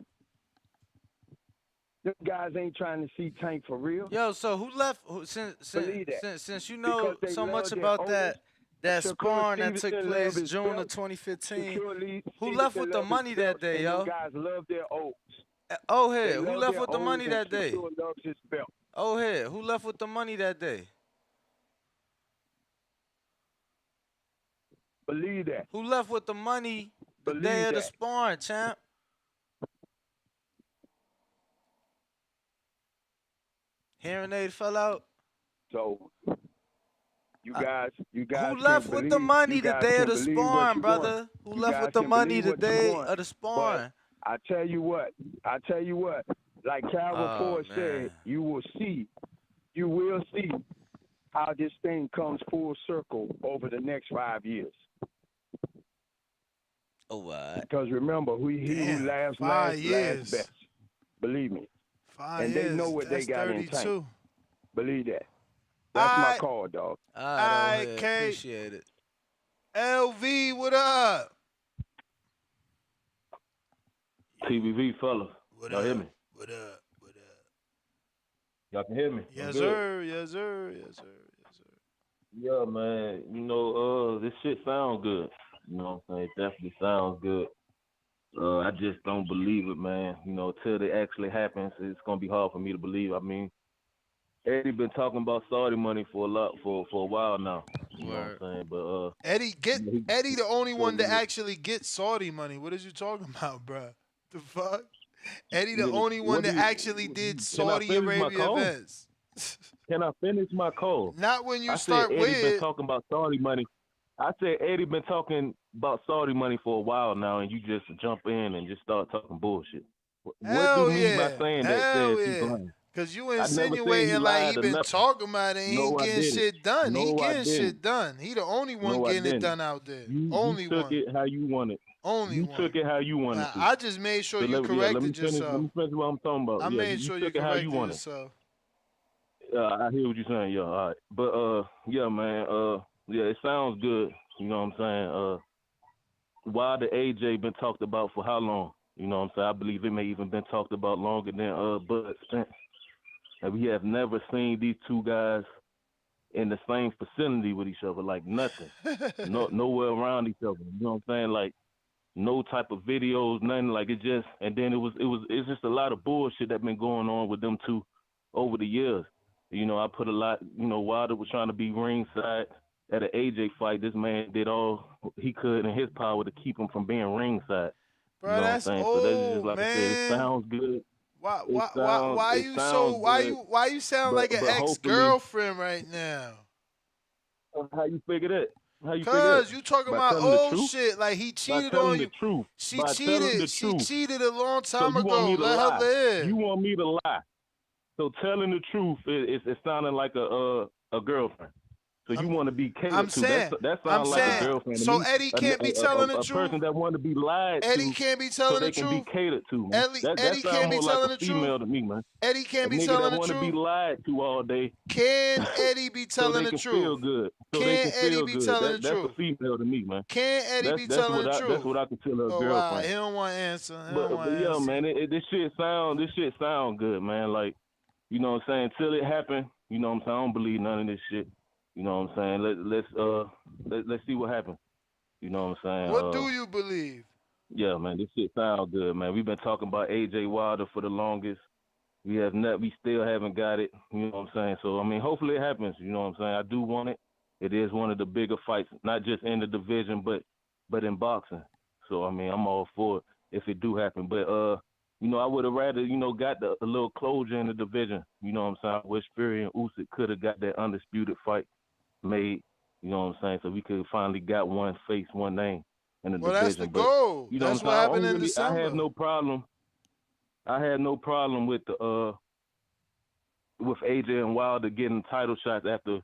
Them guys ain't trying to see Tank for real. Yo, so who left? Believe that. Since you know Because they so much love their about oldest. that Shakur sparring that took Stevenson place love his June of belt. 2015, Shakur who left Stevenson with the love his money belt, that day, and yo? them guys love their olds. Oh, They here, who love left their with the olds, money and that day? Shakur loves his belt. Oh, here, who left with the money that day? Believe that. Who left with the money the Believe day of the that. sparring, champ? Hearing aid fell out. So you guys Who can't left with the believe. money You the guys day of can the believe what sparring, you brother? want. Who You left guys with the can money believe the what you day want, of the sparring? But I tell you what. Like Calvin Oh, Ford man. said, you will see how this thing comes full circle over the next 5 years. Oh, what? Because remember, he who laughs 5 last years. best. Believe me. 5 And years. they know what That's they got in 32. tank. Believe that. That's my call, dog. All right, Alright, here. Kate. Appreciate it. LV, what up? TBV fellas. Y'all hear me? What up? What up? Y'all can hear me? I'm Yes, good. sir. Yes, sir. Yes, sir. Yes, sir. Yeah, man. You know, this shit sounds good. You know what I'm saying? It definitely sounds good. I just don't believe it, man. You know, till it actually happens, it's gonna be hard for me to believe. I mean, Eddie been talking about Saudi money for a while now. You know what I'm saying? But Eddie the only one to Yeah. actually get Saudi money. What is you talking about, bruh? The fuck? Eddie the Yeah, only one what that do you- actually did Can I Saudi finish my Arabia call? events. Can I finish my call? Not when you I start said Eddie been with talking about Saudi money. I said Eddie been talking about Saudi money for a while now, and you just jump in and just start talking bullshit. What do hell me by yeah. saying that Hell says he's yeah. lying? Cause you I never said he insinuating like he lied or been nothing. talking about it and he ain't No, I getting didn't. shit done. He No, I getting didn't. shit done. He the only one No, I getting it didn't. done out there. You Only took one. it how you wanted. Only You one. took it how you wanted to. I just made sure So you let me corrected finish. yourself. Let me finish what I'm talking about. I Yeah, made you sure you took it how you corrected wanted. yourself. I hear what you're saying. Yeah, all right. But yeah, man. Yeah, it sounds good. You know what I'm saying? Why the AJ been talked about for how long? You know what I'm saying? I believe it may even been talked about longer than Bud Spence. And we have never seen these two guys in the same vicinity with each other, like nothing. Nowhere around each other. You know what I'm saying? Like no type of videos, nothing. Like it just, and then it's just a lot of bullshit that been going on with them two over the years. You know, I put a lot. You know, Wilder was trying to be ringside at an AJ fight. This man did all he could in his power to keep him from being ringside. Bro, You know what I'm that's saying? So that's just old, like I said. It man. sounds good. Why It you sounds so good. why you sound like an but ex hopefully, girlfriend right now? how you figure that? How you figure Cause that? you talking By about telling the old truth? shit like he By cheated telling on the you. truth. She By telling the cheated. She truth. cheated a long So time you want ago. me to Let her lie? live. You want me to lie? So telling the truth is sounding like a girlfriend. So you want to be catered I'm to. saying. That I'm sounds like a saying. girlfriend to So me. Eddie can't be telling the A truth. person that want to be lied Eddie to can't be so telling they the can be truth. catered to, man. That Eddie sounds can't be more like telling a the truth. female to me, man. Eddie can't A be nigga telling that the want to be truth. lied to all day Can Eddie be so telling they the can truth? feel good. So Can they can Eddie feel be good. telling the That's a truth? female to me, man. Can Eddie be telling the truth? That's what I consider a Oh, girlfriend. he don't want to answer. He But don't want to yeah, answer. man, this shit sound good, man. Like, you know what I'm saying? Till it happen, you know what I'm saying? I don't believe none of this shit. You know what I'm saying? Let's see what happens. You know what I'm saying? What do you believe? Yeah, man, this shit sound good, man. We've been talking about AJ Wilder for the longest. We still haven't got it. You know what I'm saying? So I mean, hopefully it happens. You know what I'm saying? I do want it. It is one of the bigger fights, not just in the division, but in boxing. So I mean, I'm all for it if it do happen. But you know, I would have rather got a little closure in the division. You know what I'm saying? I wish Fury and Usyk could have got that undisputed fight made. You know what I'm saying? So we could have finally got one face, one name. in the Well, that's the division. But goal. you know That's what what I'm happened saying? in I December. had no problem. I had no problem with the with AJ and Wilder getting title shots after,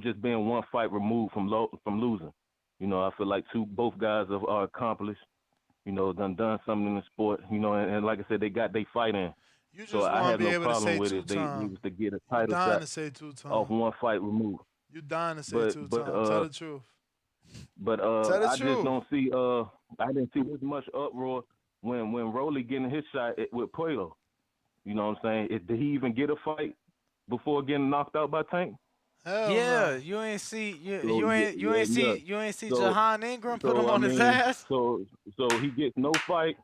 just being one fight removed from losing. I feel like both guys are accomplished. Done something in the sport. And like I said, they got their fight in. You So just I want to have be no able to problem say with it. They two-time. was to get a You title dying shot to say off two-time. one fight removed. You dying to say But two-time. Tell the truth. But Tell the I just truth. don't see I didn't see this much uproar when Rolly getting his shot with Puello. You know what I'm saying? Did he even get a fight before getting knocked out by Tank? Hell Yeah, no. you ain't see So, so, Jahan Ingram put so him I on his mean, ass. so he gets no fight.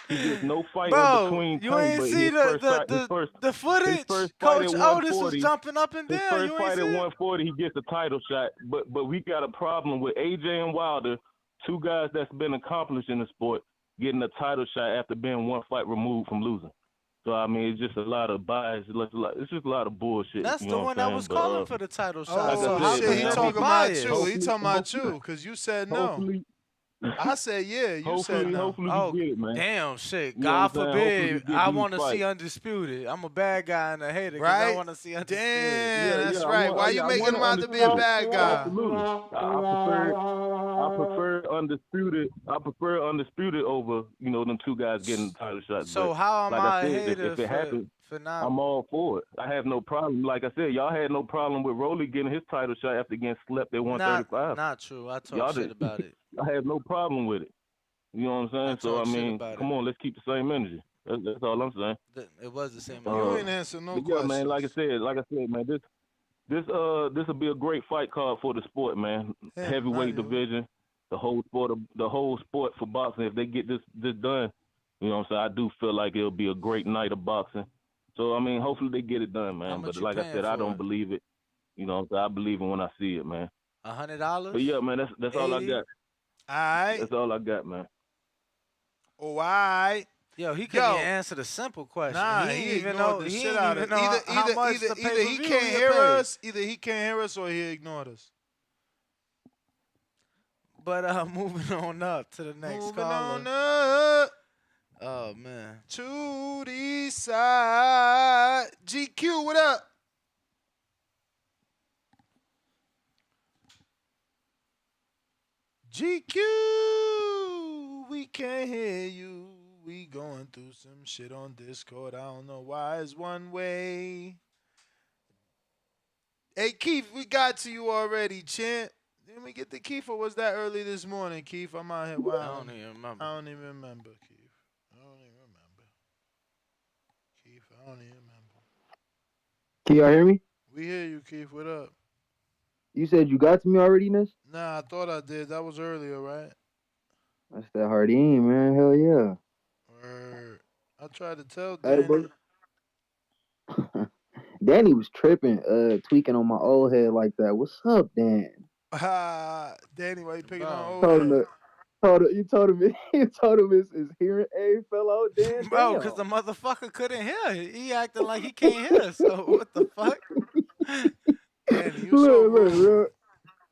He gets no fight in Bro, between you Tank, ain't but see his first the footage? fight Coach at Otis was 140. jumping up and His down. first You ain't fight see at it? 140, he gets a title shot. But we got a problem with AJ and Wilder, two guys that's been accomplished in the sport, getting a title shot after being one fight removed from losing. So I mean, it's just a lot of bias. It's just a lot of bullshit. That's you the know one what I'm that was saying? calling for the title shot. Like Oh, I said, shit. man, He talking about you. He talking about you because you said no. Hopefully, I said yeah. You said no. Hopefully Oh, we get it, man. damn shit. You know what God I'm saying? Hopefully we forbid. get I these want to see fights. Undisputed. I'm a bad guy and a hater because I Right? want to see Undisputed. Damn, that's I right. want- Why yeah, you I making want him out to be a Undisputed. bad guy? Absolutely. I prefer undisputed over them two guys getting the title shots. So But how am like I I a said, hater if it happens, for not? I'm all for it. I have no problem. Like I said, y'all had no problem with Rolly getting his title shot after getting slept at 135. Not true. I talk Y'all shit did. about it. I have no problem with it. You know what I'm saying? So I talk shit mean, about come on, let's keep the same energy. That's all I'm saying. It was the same. You ain't answer no But yeah, questions. man. Like I said, man. This will be a great fight card for the sport, man. Yeah, Heavyweight not you. division, the whole sport for boxing. If they get this done, you know what I'm saying, I do feel like it'll be a great night of boxing. So I mean, hopefully they get it done, man. much But you like I paying said, I for don't it? believe it. You know, I believe it when I see it, man. $100? But yeah, man, that's all I 80? got. All right. That's all I got, man. Oh, all right. Yo, he couldn't even answer the simple question. Nah, he he didn't even ignored know. the He shit didn't out even of know how much the either he pay-per-view can't he hear paid. us, either he can't hear us or he ignored us. But moving on up to the next Moving caller. on up Oh man. to the side. GQ, what up? GQ, we can't hear you. We going through some shit on Discord. I don't know why it's one way. Hey, Keith, we got to you already, champ. Didn't we get to Keith, or was that early this morning, Keith? I'm out here. Wow. I don't even remember. I don't even remember, Keith. I don't even remember. Keith, I don't even remember. Can y'all hear me? We hear you, Keith. What up? You said you got to me already, Ness? Nah, I thought I did. That was earlier, right? That's that Hardin, man. Hell yeah. Word. I tried to tell Hey, Danny. Danny was tripping, tweaking on my old head like that. What's up, Dan? Danny, why you picking on old Told him, head? you told him his hearing aid fell out, Dan. Bro, Damn. because the motherfucker couldn't hear. He acting like he can't hear. So what the fuck? Danny, you so rude.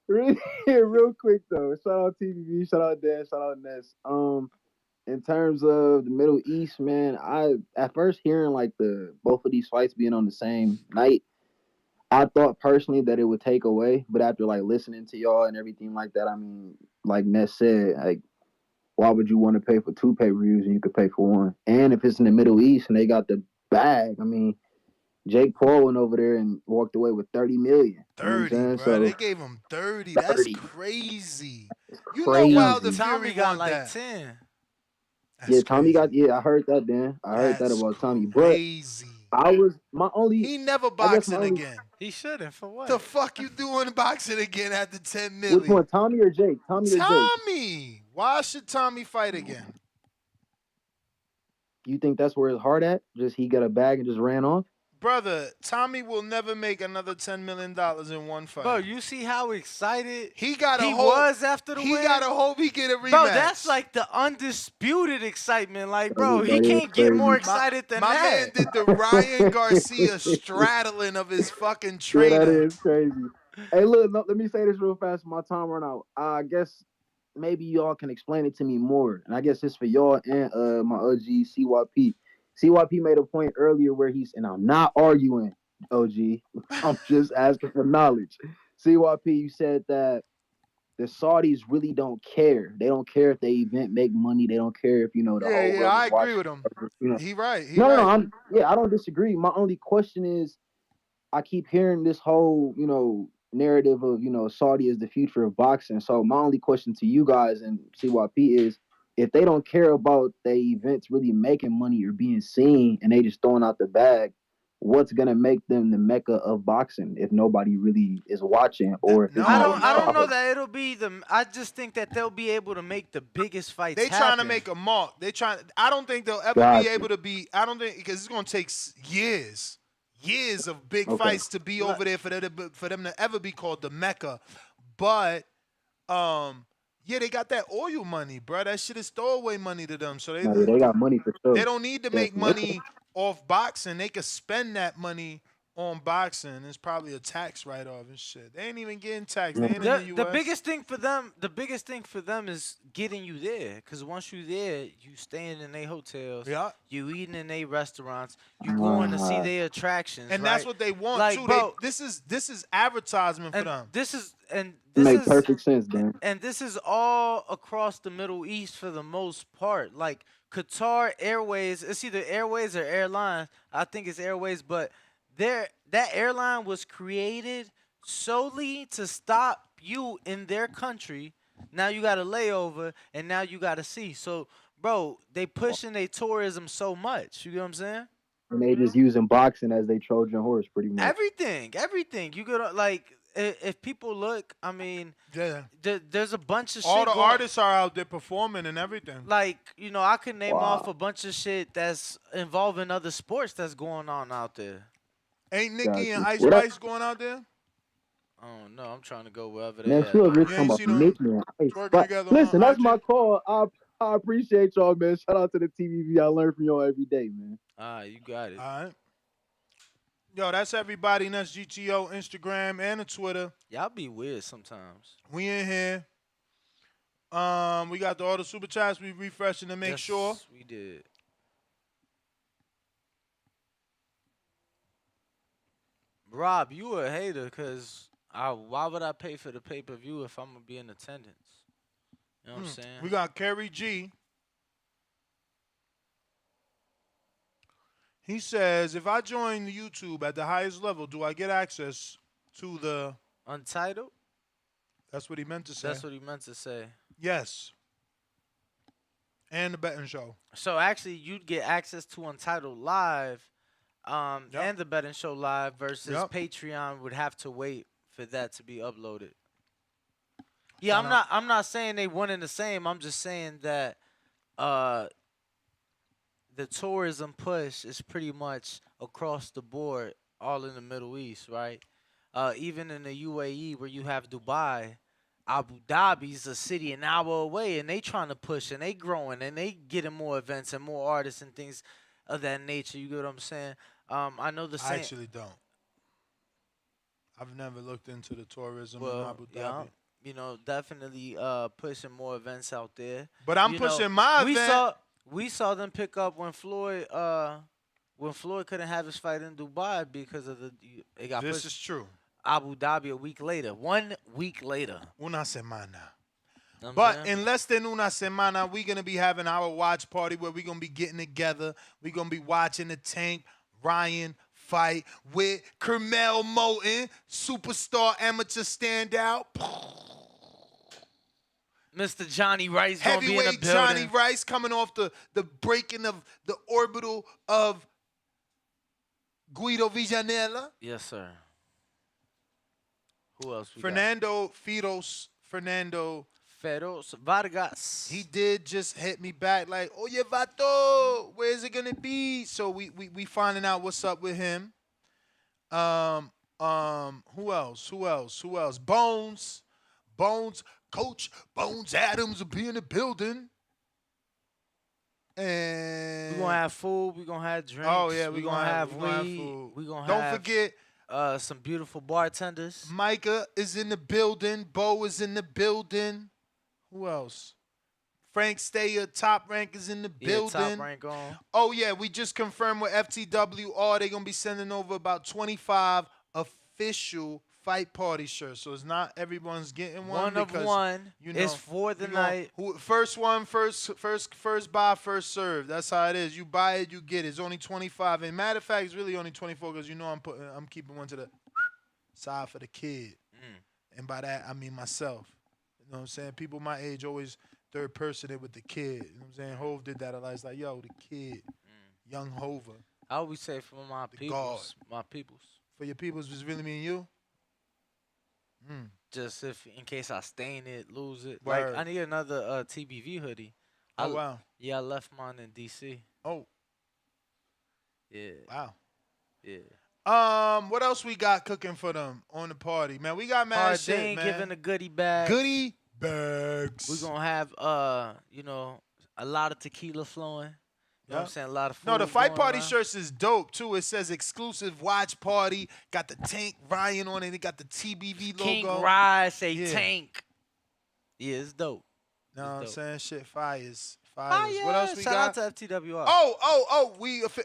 Real quick though. Shout out TVB, shout out Dan, shout out Ness. In terms of the Middle East, man, I at first hearing like both of these fights being on the same night, I thought personally that it would take away, but after like listening to y'all and everything like that, I mean, like Ness said, like, why would you want to pay for two pay-per-views and you could pay for one? And if it's in the Middle East and they got the bag, I mean, Jake Paul went over there and walked away with $30 million. 30, you know bro. so, They gave him 30. That's crazy. You crazy. know Wilder Tommy Fury got want like that. 10. That's yeah, Tommy crazy. I heard that, Dan. I heard that about Tommy. But Crazy. He never boxing again. He shouldn't. For what? The fuck you doing boxing again after 10 million? Which one, Tommy or Jake? Tommy or Jake? Tommy. Why should Tommy fight again? You think that's where his heart at? Just he got a bag and just ran off? Brother, Tommy will never make another $10 million in one fight. Bro, you see how excited he was after the win? He got to hope he get a rematch. Bro, that's like the undisputed excitement. Like, bro, he That is can't get more crazy. excited than my that. man did the Ryan Garcia straddling of his fucking trainer. Yeah, that is crazy. Hey, look, let me say this real fast. My time run out. I guess maybe y'all can explain it to me more. And I guess it's for y'all and my OG CYP. CYP made a point earlier where and I'm not arguing, OG. I'm just asking for knowledge. CYP, you said that the Saudis really don't care. They don't care if the event make money. They don't care if the Yeah, whole yeah, world is I agree watching. with him. He right. He No, no, no. right. I don't disagree. My only question is, I keep hearing this whole, narrative of, Saudi is the future of boxing. So my only question to you guys and CYP is, if they don't care about the events really making money or being seen and they just throwing out the bag, what's gonna make them the mecca of boxing if nobody really is watching or if it's not I don't know profitable? that it'll be the. I just think that they'll be able to make the biggest fights They trying to happen. make a mark. I don't think they'll ever be Gotcha. able to be. I don't think because it's gonna take years of big Okay. fights to be over there for them to ever be called the Mecca. But yeah, they got that oil money, bro. That shit is throwaway money to them. So No, yeah, they got money for sure. they don't need to make Definitely. money off boxing. They could spend that money on boxing. It's probably a tax write-off and shit. They ain't even getting taxed. They ain't in the U.S. The biggest thing for them is getting you there. Cause once you there, you staying in their hotels. Yeah. You eating in their restaurants. You going to see their attractions. And right? that's what they want like, too. Bro, This is advertisement for them. This is Make perfect sense, Dan. And this is all across the Middle East for the most part. Like Qatar Airways, it's either Airways or Airlines. I think it's Airways, but that airline was created solely to stop you in their country. Now you got a layover, and now you got to see. So, bro, they pushing their tourism so much. You get what I'm saying? And they just using boxing as they Trojan horse, pretty much. Everything. You could if people look, I mean, yeah, there's a bunch of all shit the going. artists are out there performing and everything. Like, I could name off a bunch of shit that's involving other sports that's going on out there. Ain't Nicki and Ice Spice going out there? Oh no, I'm trying to go wherever they Man, at. she over here You talking ain't about see them Nicki and Ice twerking Spice. together Listen, on that's IG? my call. I appreciate y'all, man. Shout out to the TVV. I learn from y'all every day, man. You got it. All right. Yo, that's everybody. And that's GTO, Instagram, and the Twitter. Y'all be weird sometimes. We in here. We got all the super chats. We refreshing to make sure. We did. Rob, you a hater because why would I pay for the pay-per-view if I'm going to be in attendance? You know what I'm saying? We got Kerry G. He says, if I join the YouTube at the highest level, do I get access to the... Untitled? That's what he meant to say. That's what he meant to say. Yes. And the betting show. So actually, you'd get access to Untitled Live and the betting show live versus Patreon would have to wait for that to be uploaded. Yeah, I'm not saying they one and the same. I'm just saying that the tourism push is pretty much across the board, all in the Middle East, right? Even in the UAE where you have Dubai, Abu Dhabi's a city an hour away, and they trying to push and they growing and they getting more events and more artists and things of that nature. You get what I'm saying? I know the same. I actually don't. I've never looked into the tourism in Abu Dhabi. Yeah, definitely pushing more events out there. But I'm pushing my event. We saw them pick up when Floyd couldn't have his fight in Dubai because of it got pushed. This is true. Abu Dhabi a week later. 1 week later. Una semana. But in less than una semana, we're going to be having our watch party where we're going to be getting together. We're going to be watching the Tank Ryan fight with Kermel Moten, superstar amateur standout. Mr. Johnny Rice going to be in the Heavyweight building. Johnny Rice coming off the breaking of the orbital of Guido Villanella. Yes, sir. Who else we Fernando Feroz Vargas. He did just hit me back like, oye, vato, where is it going to be? So we finding out what's up with him. Who else? Bones, Coach Bones Adams will be in the building. And we're going to have food. We're going to have drinks. Oh, yeah, we're going to have weed. food. We're going to Don't have forget some beautiful bartenders. Micah is in the building. Bo is in the building. Who else? Frank Stayer, Top Rank is in the building. Top Rank on. Oh, yeah, we just confirmed with FTWR. They're going to be sending over about 25 official Fight Party shirts. So it's not everyone's getting one. One of because, one. You know, It's for the night. First one, first buy, first serve. That's how it is. You buy it, you get it. It's only 25. And matter of fact, it's really only 24 because, you know, I'm keeping one to the side for the kid. And by that, I mean myself. You know what I'm saying? People my age always third person it with the kid. You know what I'm saying? Hove did that a lot. It's like, yo, the kid. Young Hova. I always say for my peoples. My peoples. For your peoples, was really mean you? Just in case I stain it, lose it. Word. Like, I need another TBV hoodie. Oh, wow. Yeah, I left mine in D.C. Oh. Yeah. Wow. Yeah. What else we got cooking for them on the party, man? We got mad shit, Hardin man. giving a goodie bag. Goodie bags. We're gonna have you know, a lot of tequila flowing. You know what I'm saying? A lot of food. No, the Fight going Party around. shirts is dope too. It says exclusive watch party. Got the Tank Ryan on it. It got the TBV logo. King Rye say Tank. Yeah, it's dope. Know what I'm saying? Shit, fires. Fires. What else we got? Shout out to FTWR. Oh,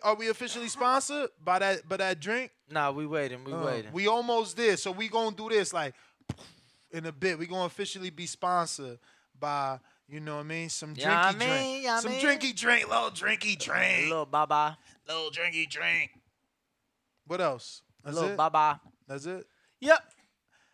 are we officially sponsored by that drink? Nah, we waiting. We waiting. We almost there. So we gonna do this like in a bit. We gonna officially be sponsored by, you know what I mean? Some drinky drink. Some drinky drink. Little drinky drink. Little bye-bye. Little drinky drink. What else? That's Little it? bye-bye. That's it? Yep.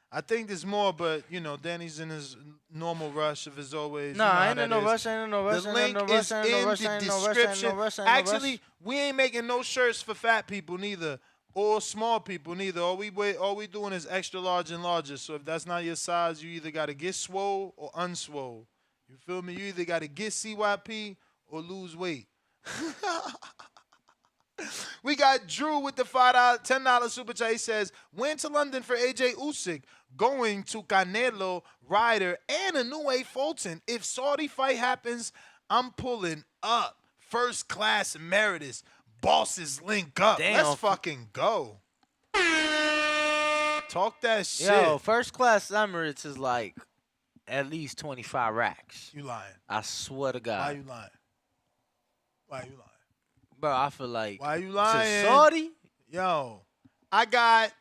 I think there's more, but, you know, Danny's in his normal rush of his always. No, I ain't in no rush. Ain't in no rush. The link is in the description. Actually, we ain't making no shirts for fat people neither, or small people neither. All we doing is extra large and larger. So if that's not your size, you either got to get swole or unswole. You feel me? You either got to get CYP or lose weight. We got Drew with the $5, $10 super chat. He says, went to London for AJ Usyk, going to Canelo, Ryder, and a new A Fulton. If Saudi fight happens, I'm pulling up. First class emeritus. Bosses link up. Damn. Let's fucking go. Talk that shit. Yo, first class Emirates is like at least 25 racks. You lying. I swear to God. Why you lying? Why you lying? Bro, I feel like. Why you lying? To Saudi? Yo, I got,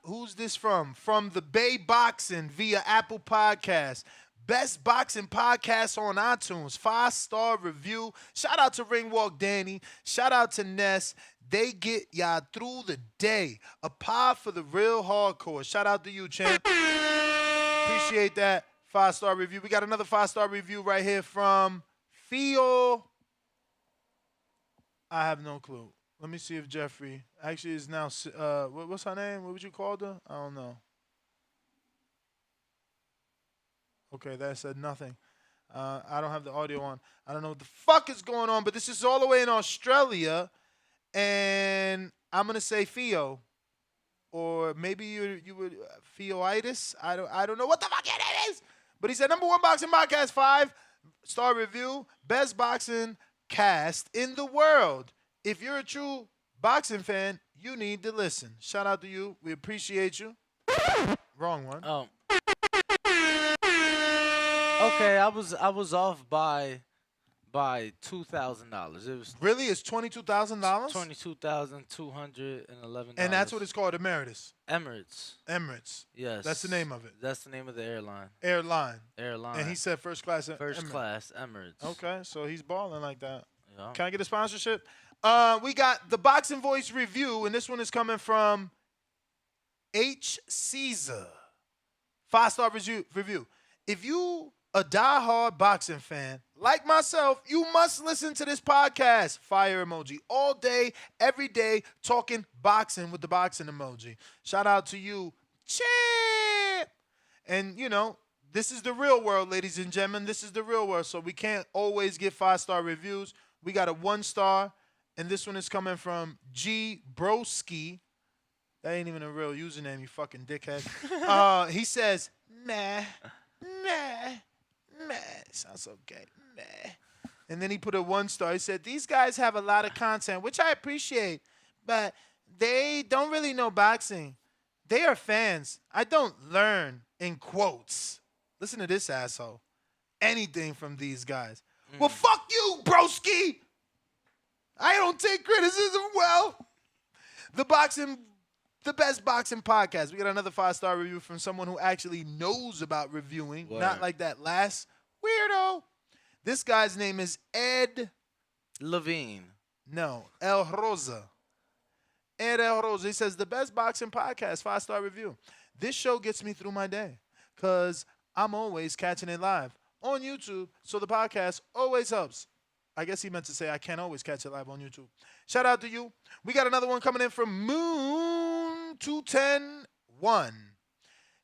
who's this from? From the Bay Boxing via Apple Podcast. Best boxing podcast on iTunes. 5-star review. Shout out to Ringwalk Danny. Shout out to Ness. They get y'all through the day. A pod for the real hardcore. Shout out to you, champ. Appreciate that 5-star review. We got another 5-star review right here from Theo. I have no clue. Let me see if Jeffrey actually is now. What's her name? What would you call her? I don't know. Okay, that said nothing. I don't have the audio on. I don't know what the fuck is going on, but this is all the way in Australia, and I'm gonna say Theo, or maybe you would Theoitis. I don't know what the fuck it is. But he said #1 boxing podcast, 5-star review, best boxing cast in the world. If you're a true boxing fan, you need to listen. Shout out to you. We appreciate you. Wrong one. Oh. Okay, I was off by $2,000. It was really? It's $22,000? $22,211. And that's what it's called, Emeritus. Emirates. Yes. That's the name of it. That's the name of the airline. Airline. And he said first class. First class Emirates. Okay, so he's balling like that. Yeah. Can I get a sponsorship? We got the Boxing Voice review, and this one is coming from H. Caesar. 5-star review. If you a diehard boxing fan like myself, you must listen to this podcast. Fire emoji. All day, every day, talking boxing with the boxing emoji. Shout out to you, champ. And, you know, this is the real world, ladies and gentlemen. This is the real world, so we can't always get 5-star reviews. We got a 1-star, and this one is coming from G. Broski. That ain't even a real username, you fucking dickhead. He says, meh. Sounds okay. Meh. And then he put a 1-star. He said, these guys have a lot of content, which I appreciate, but they don't really know boxing. They are fans. I don't learn, in quotes. Listen to this asshole. anything from these guys. Well, fuck you, broski. I don't take criticism well. The best boxing podcast. We got another 5-star review from someone who actually knows about reviewing, not like that last weirdo. This guy's name is Ed Levine. No, El Rosa. Ed El Rosa. He says, the best boxing podcast, 5-star review. This show gets me through my day because I'm always catching it live on YouTube, so the podcast always helps. I guess he meant to say I can't always catch it live on YouTube. Shout out to you. We got another one coming in from Moon2101.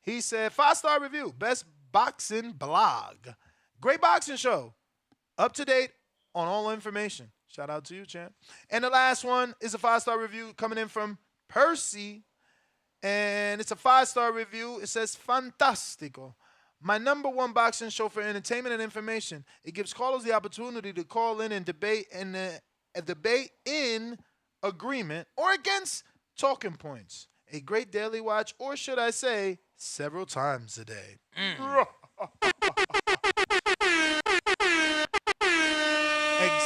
He said, 5-star review, best boxing blog. Great boxing show. Up to date on all information. Shout out to you, champ. And the last one is a 5-star review coming in from Percy. And it's a 5-star review. It says, fantastico. My number one boxing show for entertainment and information. It gives callers the opportunity to call in and debate in agreement or against talking points. A great daily watch, or should I say, several times a day.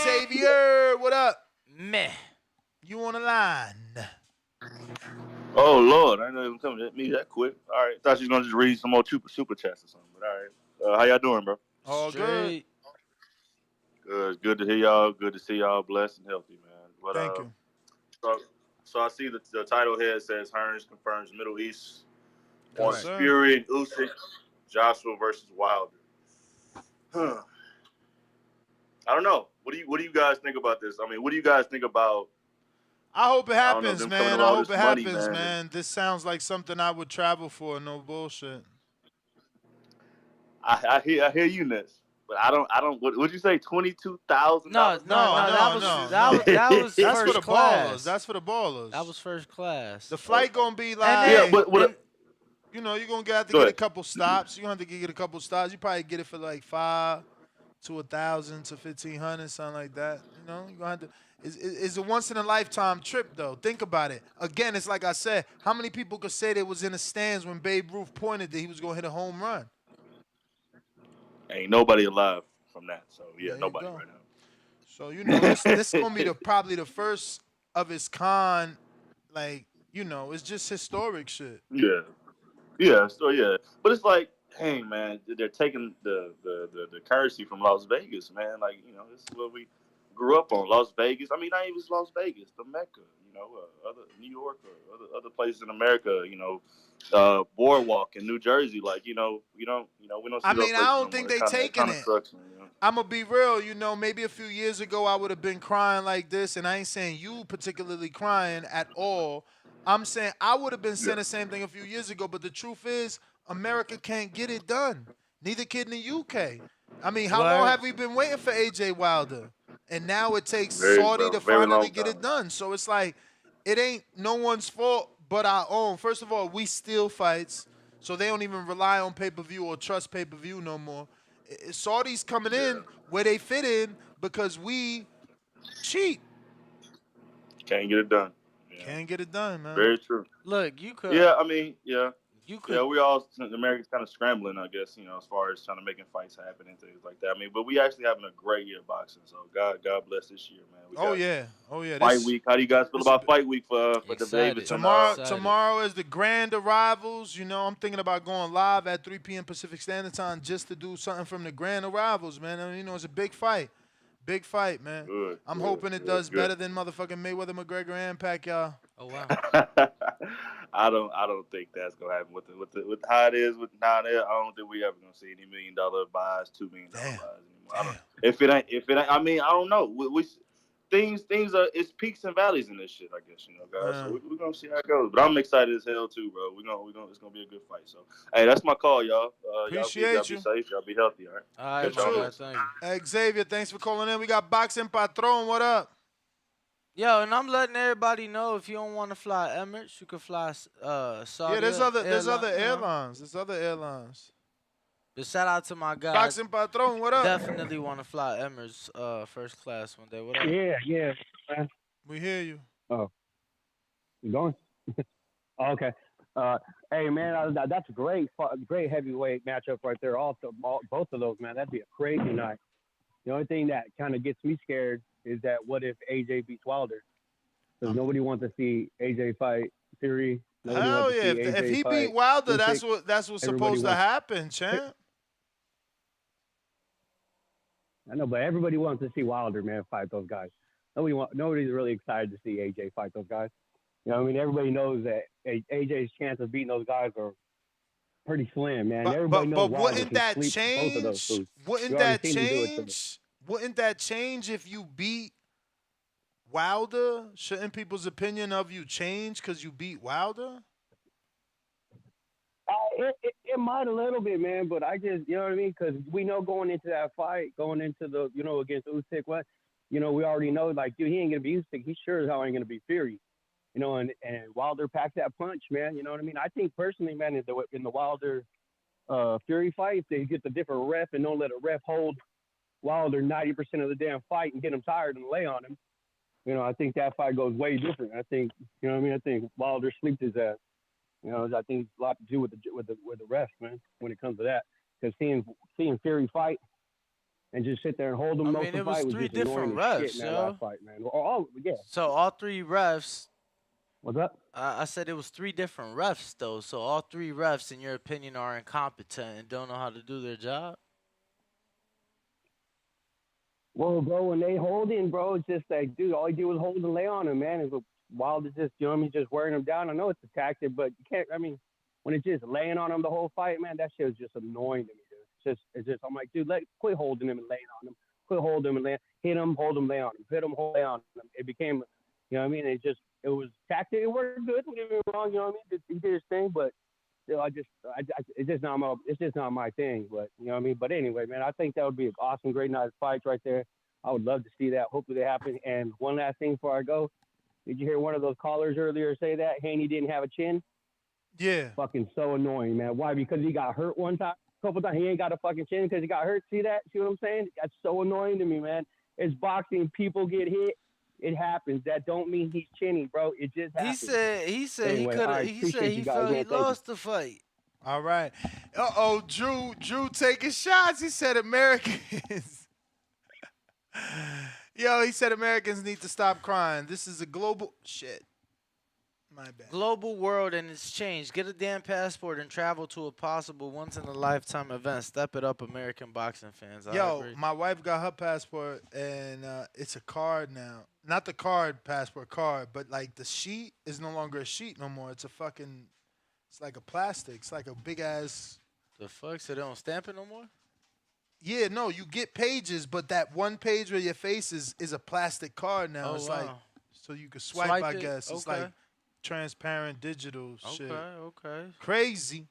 Xavier, what up? Meh. You on the line? Oh Lord, I didn't know it was coming at me that quick. All right, thought you was gonna just read some more super chats or something. But all right, how y'all doing, bro? All good. Good. It's good to hear y'all. Good to see y'all blessed and healthy, man. But, Thank you. So I see the title here says Hearn confirms Middle East Yes, on sir. Fury and Usyk, Joshua versus Wilder. I don't know. What do you guys think about this? I mean, what do you guys think about? I hope it I don't know, happens, them coming man. with I all hope this it money, happens, man. man. This sounds like something I would travel for. No bullshit. I hear you, Ness. But I don't. What would you say? $22,000? No, that was That's first for the class. ballers. That's for the ballers. That was first class. The flight gonna be like, Yeah, but you know, you're gonna have to Go get a ahead. couple stops. You're gonna have to get a couple stops. You probably get it for like $500 to $1,000 to $1,500, something like that. You know, you're gonna have to. It's a once in a lifetime trip, though. Think about it. Again, it's like I said. How many people could say they was in the stands when Babe Ruth pointed that he was gonna hit a home run? Ain't nobody alive from that. So yeah, There you nobody go. right now. So you know, this gonna be probably the first of its kind. Like, you know, it's just historic shit. Yeah. So yeah, but it's like, hey man, they're taking the currency from Las Vegas, man. Like, you know, this is what we grew up on, Las Vegas. I mean, not even Las Vegas, the Mecca. You know, other New York or other places in America. You know, Boardwalk in New Jersey. Like, you know, we don't see I those mean, places I no don't think more. they taking Kind of it. sucks, man. You know? I'm gonna be real, you know, maybe a few years ago I would have been crying like this, and I ain't saying you particularly crying at all. I'm saying I would have been saying the same thing a few years ago, but the truth is, America can't get it done. Neither can the UK. I mean, how long have we been waiting for AJ Wilder? And now it takes Saudi to very finally long get it time. done. So it's like, it ain't no one's fault but our own. First of all, we steal fights, so they don't even rely on pay-per-view or trust pay-per-view no more. Saudi's coming in where they fit in because we cheat. Can't get it done. Can't get it done, man. Very true. Look, you could. Yeah, I mean, yeah. You could. Yeah, we all Americans kind of scrambling, I guess, you know, as far as trying to making fights happen and things like that. I mean, but we actually having a great year of boxing, so God bless this year, man. We got Fight week. How do you guys feel about fight week for the Davis? Tomorrow is the grand arrivals. You know, I'm thinking about going live at 3 p.m. Pacific Standard Time just to do something from the grand arrivals, man. I mean, you know, it's a big fight. Big fight, man. I'm hoping it does better than motherfucking Mayweather, McGregor, and Pacquiao. Oh wow. I don't think that's gonna happen with how it is with now. I don't think we ever gonna see any $1 million buys, $2 million buys anymore. If it ain't, I mean, I don't know. We things are it's peaks and valleys in this shit, I guess, you know, guys. So we're gonna see how it goes. But I'm excited as hell too, bro. We're gonna it's gonna be a good fight. So hey, that's my call, y'all. Appreciate y'all be safe, y'all be healthy, all right? All right, Catch y'all thank you. Xavier, thanks for calling in. We got Boxing Patron. What up? Yo, and I'm letting everybody know if you don't want to fly Emirates, you can fly Saudi. Yeah, there's other airlines. There's other airlines. But shout out to my guy. Boxing Patron, what up? Definitely want to fly Emirates first class one day. What up? Yeah, man. We hear you. Oh, you going? Oh, okay. Hey man, that's a great heavyweight matchup right there. Both of those, man, that'd be a crazy night. The only thing that kind of gets me scared is that what if AJ beats Wilder? Because nobody wants to see AJ fight Fury. Nobody wants Hell to yeah! see If AJ he beat fight Wilder, Usyk. that's what's Everybody supposed to wants. happen, champ. I know, but everybody wants to see Wilder, man, fight those guys. Nobody's really excited to see AJ fight those guys. You know, what I mean, everybody knows that AJ's chance of beating those guys are pretty slim, man. Everybody knows Wilder Wouldn't can that sleep both of those change? fools. Wouldn't You already that seen him do it to them. change? Wouldn't that change if you beat Wilder? Shouldn't people's opinion of you change because you beat Wilder? It might a little bit, man, but I just, you know what I mean? Because we know going into that fight, going into the, against Usyk, we already know, like, dude, he ain't going to be Usyk. He sure as hell ain't going to be Fury. And Wilder packs that punch, man. You know what I mean? I think personally, man, in the Wilder Fury fight, if they get the different ref and don't let a ref hold Wilder 90% of the damn fight and get him tired and lay on him, I think that fight goes way different. I think, I think Wilder sleeps his ass. I think it's a lot to do with the ref, man, when it comes to that. Because seeing Fury fight and just sit there and hold him most of the fight was just annoying as shit in that last fight, man. Yeah. So all three refs. What's up? I said it was 3 different refs though. So all 3 refs, in your opinion, are incompetent and don't know how to do their job. Well, bro, when they hold him, bro, it's just like, dude, all he did was hold and lay on him, man. It's Wilder just, just wearing him down. I know it's a tactic, but you can't. I mean, when it's just laying on him the whole fight, man, that shit was just annoying to me, dude. It's just. I'm like, dude, quit holding him and laying on him. Quit holding him and hit him, hold him, lay on him, hit him, hold, lay on him. It became, I mean, it was tactic. It worked good. Don't get me wrong, you know what I mean? He did his thing, but it's just not my thing. But you know what I mean. But anyway, man, I think that would be an awesome, great night of fights right there. I would love to see that. Hopefully they happen. And one last thing before I go. Did you hear one of those callers earlier say that Haney didn't have a chin? Yeah. Fucking so annoying, man. Why? Because he got hurt one time, a couple times. He ain't got a fucking chin because he got hurt. See that? See what I'm saying? That's so annoying to me, man. It's boxing. People get hit. It happens. That don't mean he's chinny, bro. It just happens. He said anyway, he could have. right, He said he felt he lost the fight. All right. Drew taking shots. He said Americans. Yo, he said Americans need to stop crying. This is a global shit. My bad. Global world and it's changed. Get a damn passport and travel to a possible once-in-a-lifetime event. Step it up, American boxing fans. I agree. My wife got her passport, and it's a card now. Not the passport card, but like the sheet is no longer a sheet no more. It's it's like a plastic. It's like a big-ass. The fuck? So they don't stamp it no more? Yeah, no, you get pages, but that one page where your face is a plastic card now. Oh, it's wow. like, so you can swipe I guess. It's like transparent digital shit. Okay. Crazy.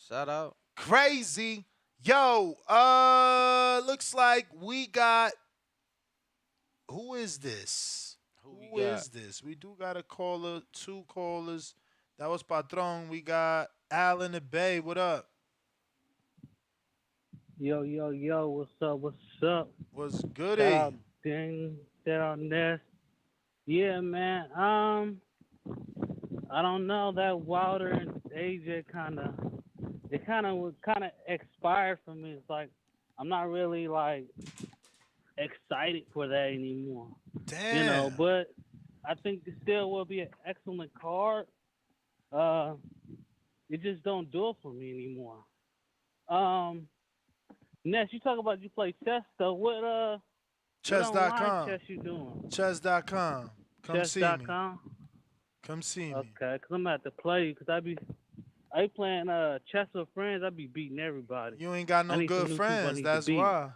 Shout out. Crazy. Yo, looks like we got, who is this? Who is this? We do got a caller, 2 callers. That was Patron. We got Al in the Bay. What up? Yo, what's up? What's goody? Shout out Ding, shout out Ness. Yeah, man. I don't know, that Wilder and AJ kind of expired for me. It's like I'm not really like excited for that anymore. Damn. But I think it still will be an excellent card. It just don't do it for me anymore. Ness, you talk about you play chess though. What Chess.com. chess you doing? Chess.com. Come see me. Chess.com. Come see me. Okay, cause I'm gonna have to play you, cause I be playing chess with friends. I be beating everybody. You ain't got no good friends. That's why.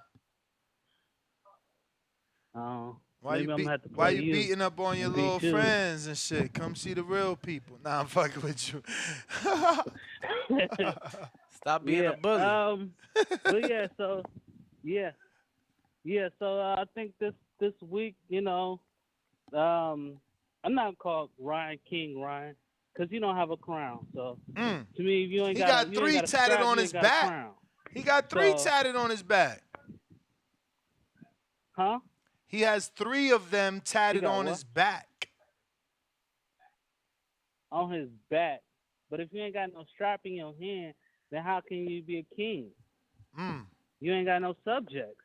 Why you beating up on your little friends and shit? Come see the real people. Nah, I'm fucking with you. Stop being a bully. But so I think this week, I'm not called Ryan King, because he don't have a crown. So to me, if you ain't got, he got 3 tatted on his back. He got 3 tatted on his back. Huh? He has 3 of them tatted on his back. On his back. But if you ain't got no strap in your hand, then how can you be a king? Mm. You ain't got no subjects.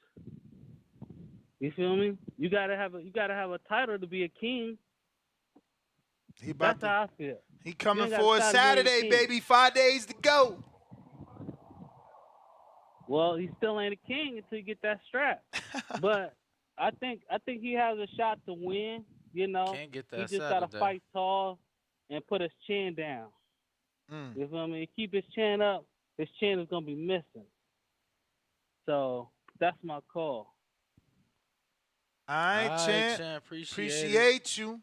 You feel me? You gotta have a title to be a king. He about That's to. how I feel. He You coming ain't got a for us title, you ain't a Saturday, king. baby. 5 days to go. Well, he still ain't a king until you get that strap. But I think he has a shot to win. You know, Can't get he that just gotta Saturday. fight tall and put his chin down. Mm. You feel me? Keep his chin up. His chin is gonna be missing. So that's my call. All right, All right, champ. champ. Appreciate it. Appreciate you.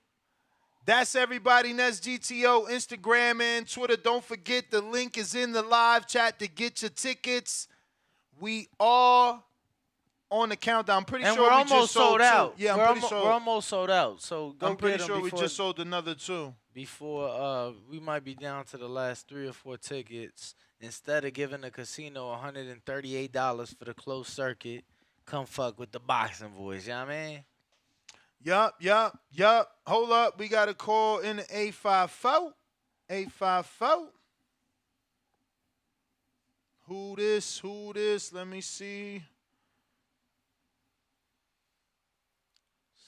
That's everybody. That's GTO, Instagram and Twitter. Don't forget the link is in the live chat to get your tickets. We are on the countdown. I'm pretty And sure we're we just almost sold sold two. out. Yeah, We're almost sold out. So go I'm pretty get them sure we before just sold another two. we might be down to the last 3 or 4 tickets. Instead of giving the casino $138 for the closed circuit, come fuck with the boxing boys. You know what I mean? Yup. Hold up. We got a call in the 854. 854. Who this? Let me see.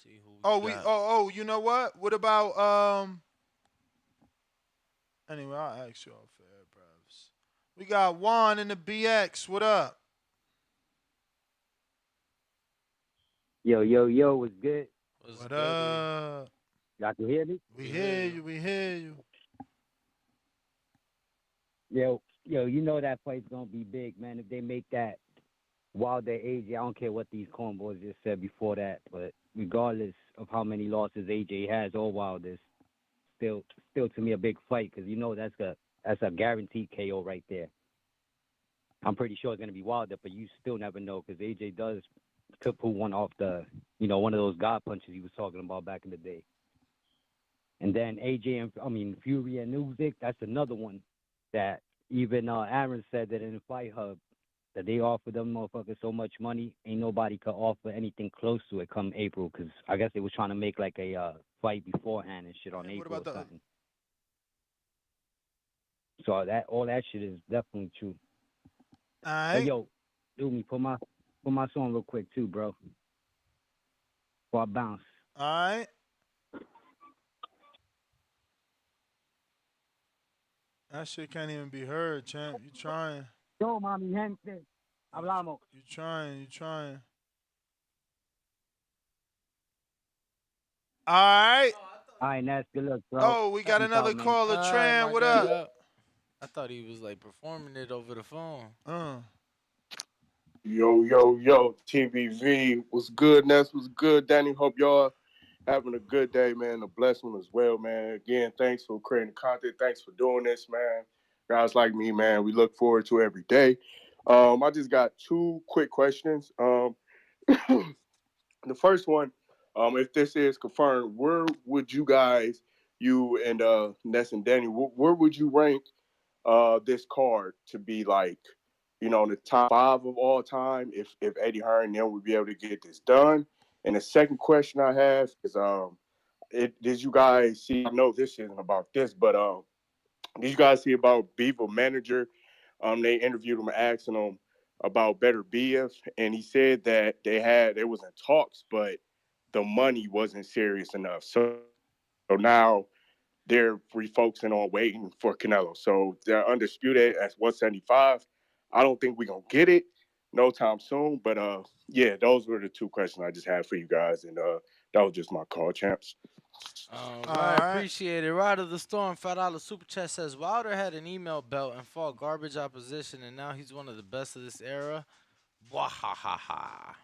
See who We got. you know what? What about anyway, I'll ask you all fair, bros. We got Juan in the BX. What up? Yo, what's good? What up? Y'all can hear me? We hear you. Yo, you know that fight's gonna be big, man. If they make that Wilder AJ, I don't care what these cornballs just said before that, but regardless of how many losses AJ has or Wilder, still to me a big fight because you know that's a guaranteed KO right there. I'm pretty sure it's gonna be Wilder, but you still never know because AJ could pull one off one of those God punches he was talking about back in the day. And then Fury and Usyk, that's another one that even Aaron said that in the Fight Hub that they offered them motherfuckers so much money, ain't nobody could offer anything close to it come April because I guess they was trying to make like a fight beforehand and shit on April or something. So all that shit is definitely true. All right. Hey, yo, do me put my song real quick too, bro. Before I bounce. All right. That shit can't even be heard, champ. You trying. Yo, mami, gente. Hablamos. You trying. All right. All right, Ness, good luck, bro. Oh, we got another out, caller. All right, Tran, my what guy. up? I thought he was like performing it over the phone. Yo, TVV. What's good, Ness? What's good, Danny? Hope y'all having a good day, man. A blessed one as well, man. Again, thanks for creating content. Thanks for doing this, man. Guys like me, man, we look forward to every day. I just got two quick questions. The first one, if this is confirmed, where would you guys, you and Ness and Danny, where would you rank this card to be like, in the top 5 of all time if Eddie Hearn then would be able to get this done? And the second question I have is, did you guys see? I know this isn't about this, but did you guys see about Beaver manager? They interviewed him, asking him about better beef, and he said that they was in talks, but the money wasn't serious enough. So now they're refocusing on waiting for Canelo. So they're undisputed at 175. I don't think we're gonna get it no time soon. But yeah, those were the two questions I just had for you guys, and that was just my call, champs. All right, appreciate it. Ride of the Storm, $5 super chat says Wilder had an email belt and fought garbage opposition, and now he's one of the best of this era. Wahahaha.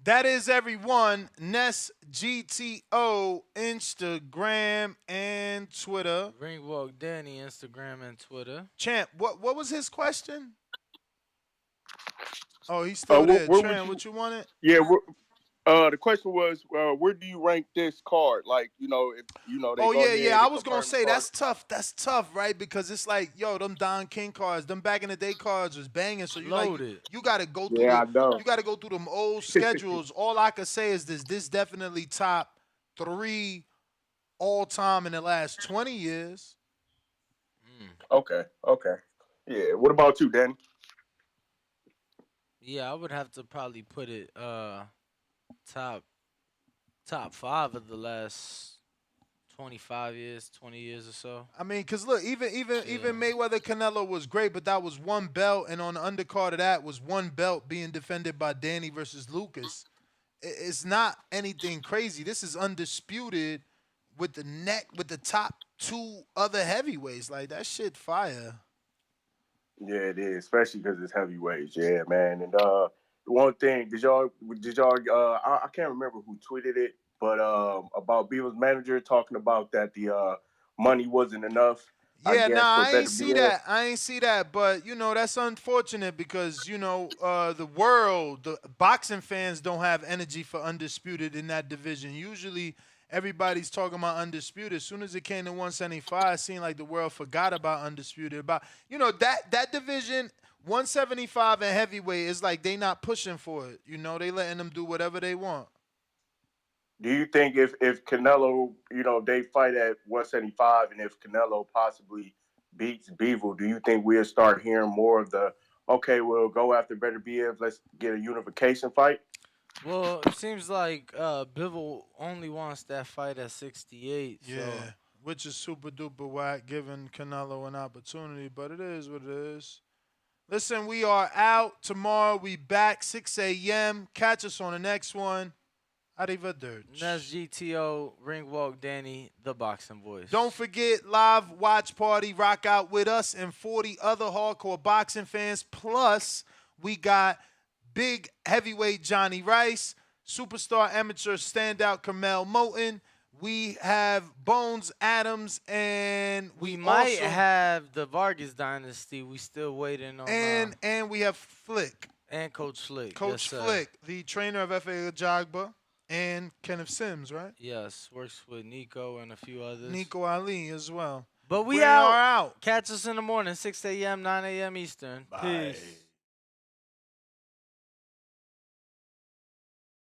That is everyone. Ness GTO, Instagram and Twitter. Ringwalk Danny, Instagram and Twitter. Champ, what was his question? Oh, he's still there. Tran, what you wanted? Yeah, the question was, where do you rank this card? Like, if they go ahead I and was gonna confirm say the card. that's tough, right? Because it's like, yo, them Don King cards, them back in the day cards was banging. So you Loaded. you gotta go through Yeah, I know. you gotta go through them old schedules. All I could say is this definitely top 3 all time in the last 20 years. Okay. Yeah. What about you, Danny? Yeah, I would have to probably put it top top 5 of the last 25 years, 20 years or so. I mean, cause look, even Yeah. Mayweather Canelo was great, but that was one belt, and on the undercard of that was one belt being defended by Danny versus Lucas. It's not anything crazy. This is undisputed with the top two other heavyweights. Like that shit fire. Yeah, it is, especially because it's heavyweights. Yeah, man. And one thing, did y'all? I can't remember who tweeted it, but about Beaver's manager talking about that the money wasn't enough. I Yeah, guess nah, for I better ain't see BF. that. I ain't see that, but that's unfortunate because the boxing fans don't have energy for undisputed in that division. Usually, everybody's talking about undisputed. As soon as it came to 175, it seemed like the world forgot about undisputed. About that division, 175 and heavyweight is like they not pushing for it. They letting them do whatever they want. Do you think if Canelo, they fight at 175, and if Canelo possibly beats Beaver, do you think we'll start hearing more of the okay, we'll go after better BF, let's get a unification fight? Well, it seems like Bivol only wants that fight at 68. So Yeah, which is super duper whack, giving Canelo an opportunity, but it is what it is. Listen, we are out tomorrow. We back 6 a.m. Catch us on the next one. Arrivederci. that's GTO Ring Walk Danny, the boxing voice. Don't forget, live watch party, rock out with us and 40 other hardcore boxing fans. Plus, we got big heavyweight Johnny Rice, superstar amateur standout Carmel Moten. We have Bones Adams, and we might have the Vargas dynasty. We still waiting on. And we have Flick. And Coach Flick. Coach yes, Flick, the trainer of F.A. Jagba, and Kenneth Sims, right? Yes, works with Nico and a few others. Nico Ali as well. But we are out. out. Catch us in the morning, 6 a.m., 9 a.m. Eastern. Bye. Peace.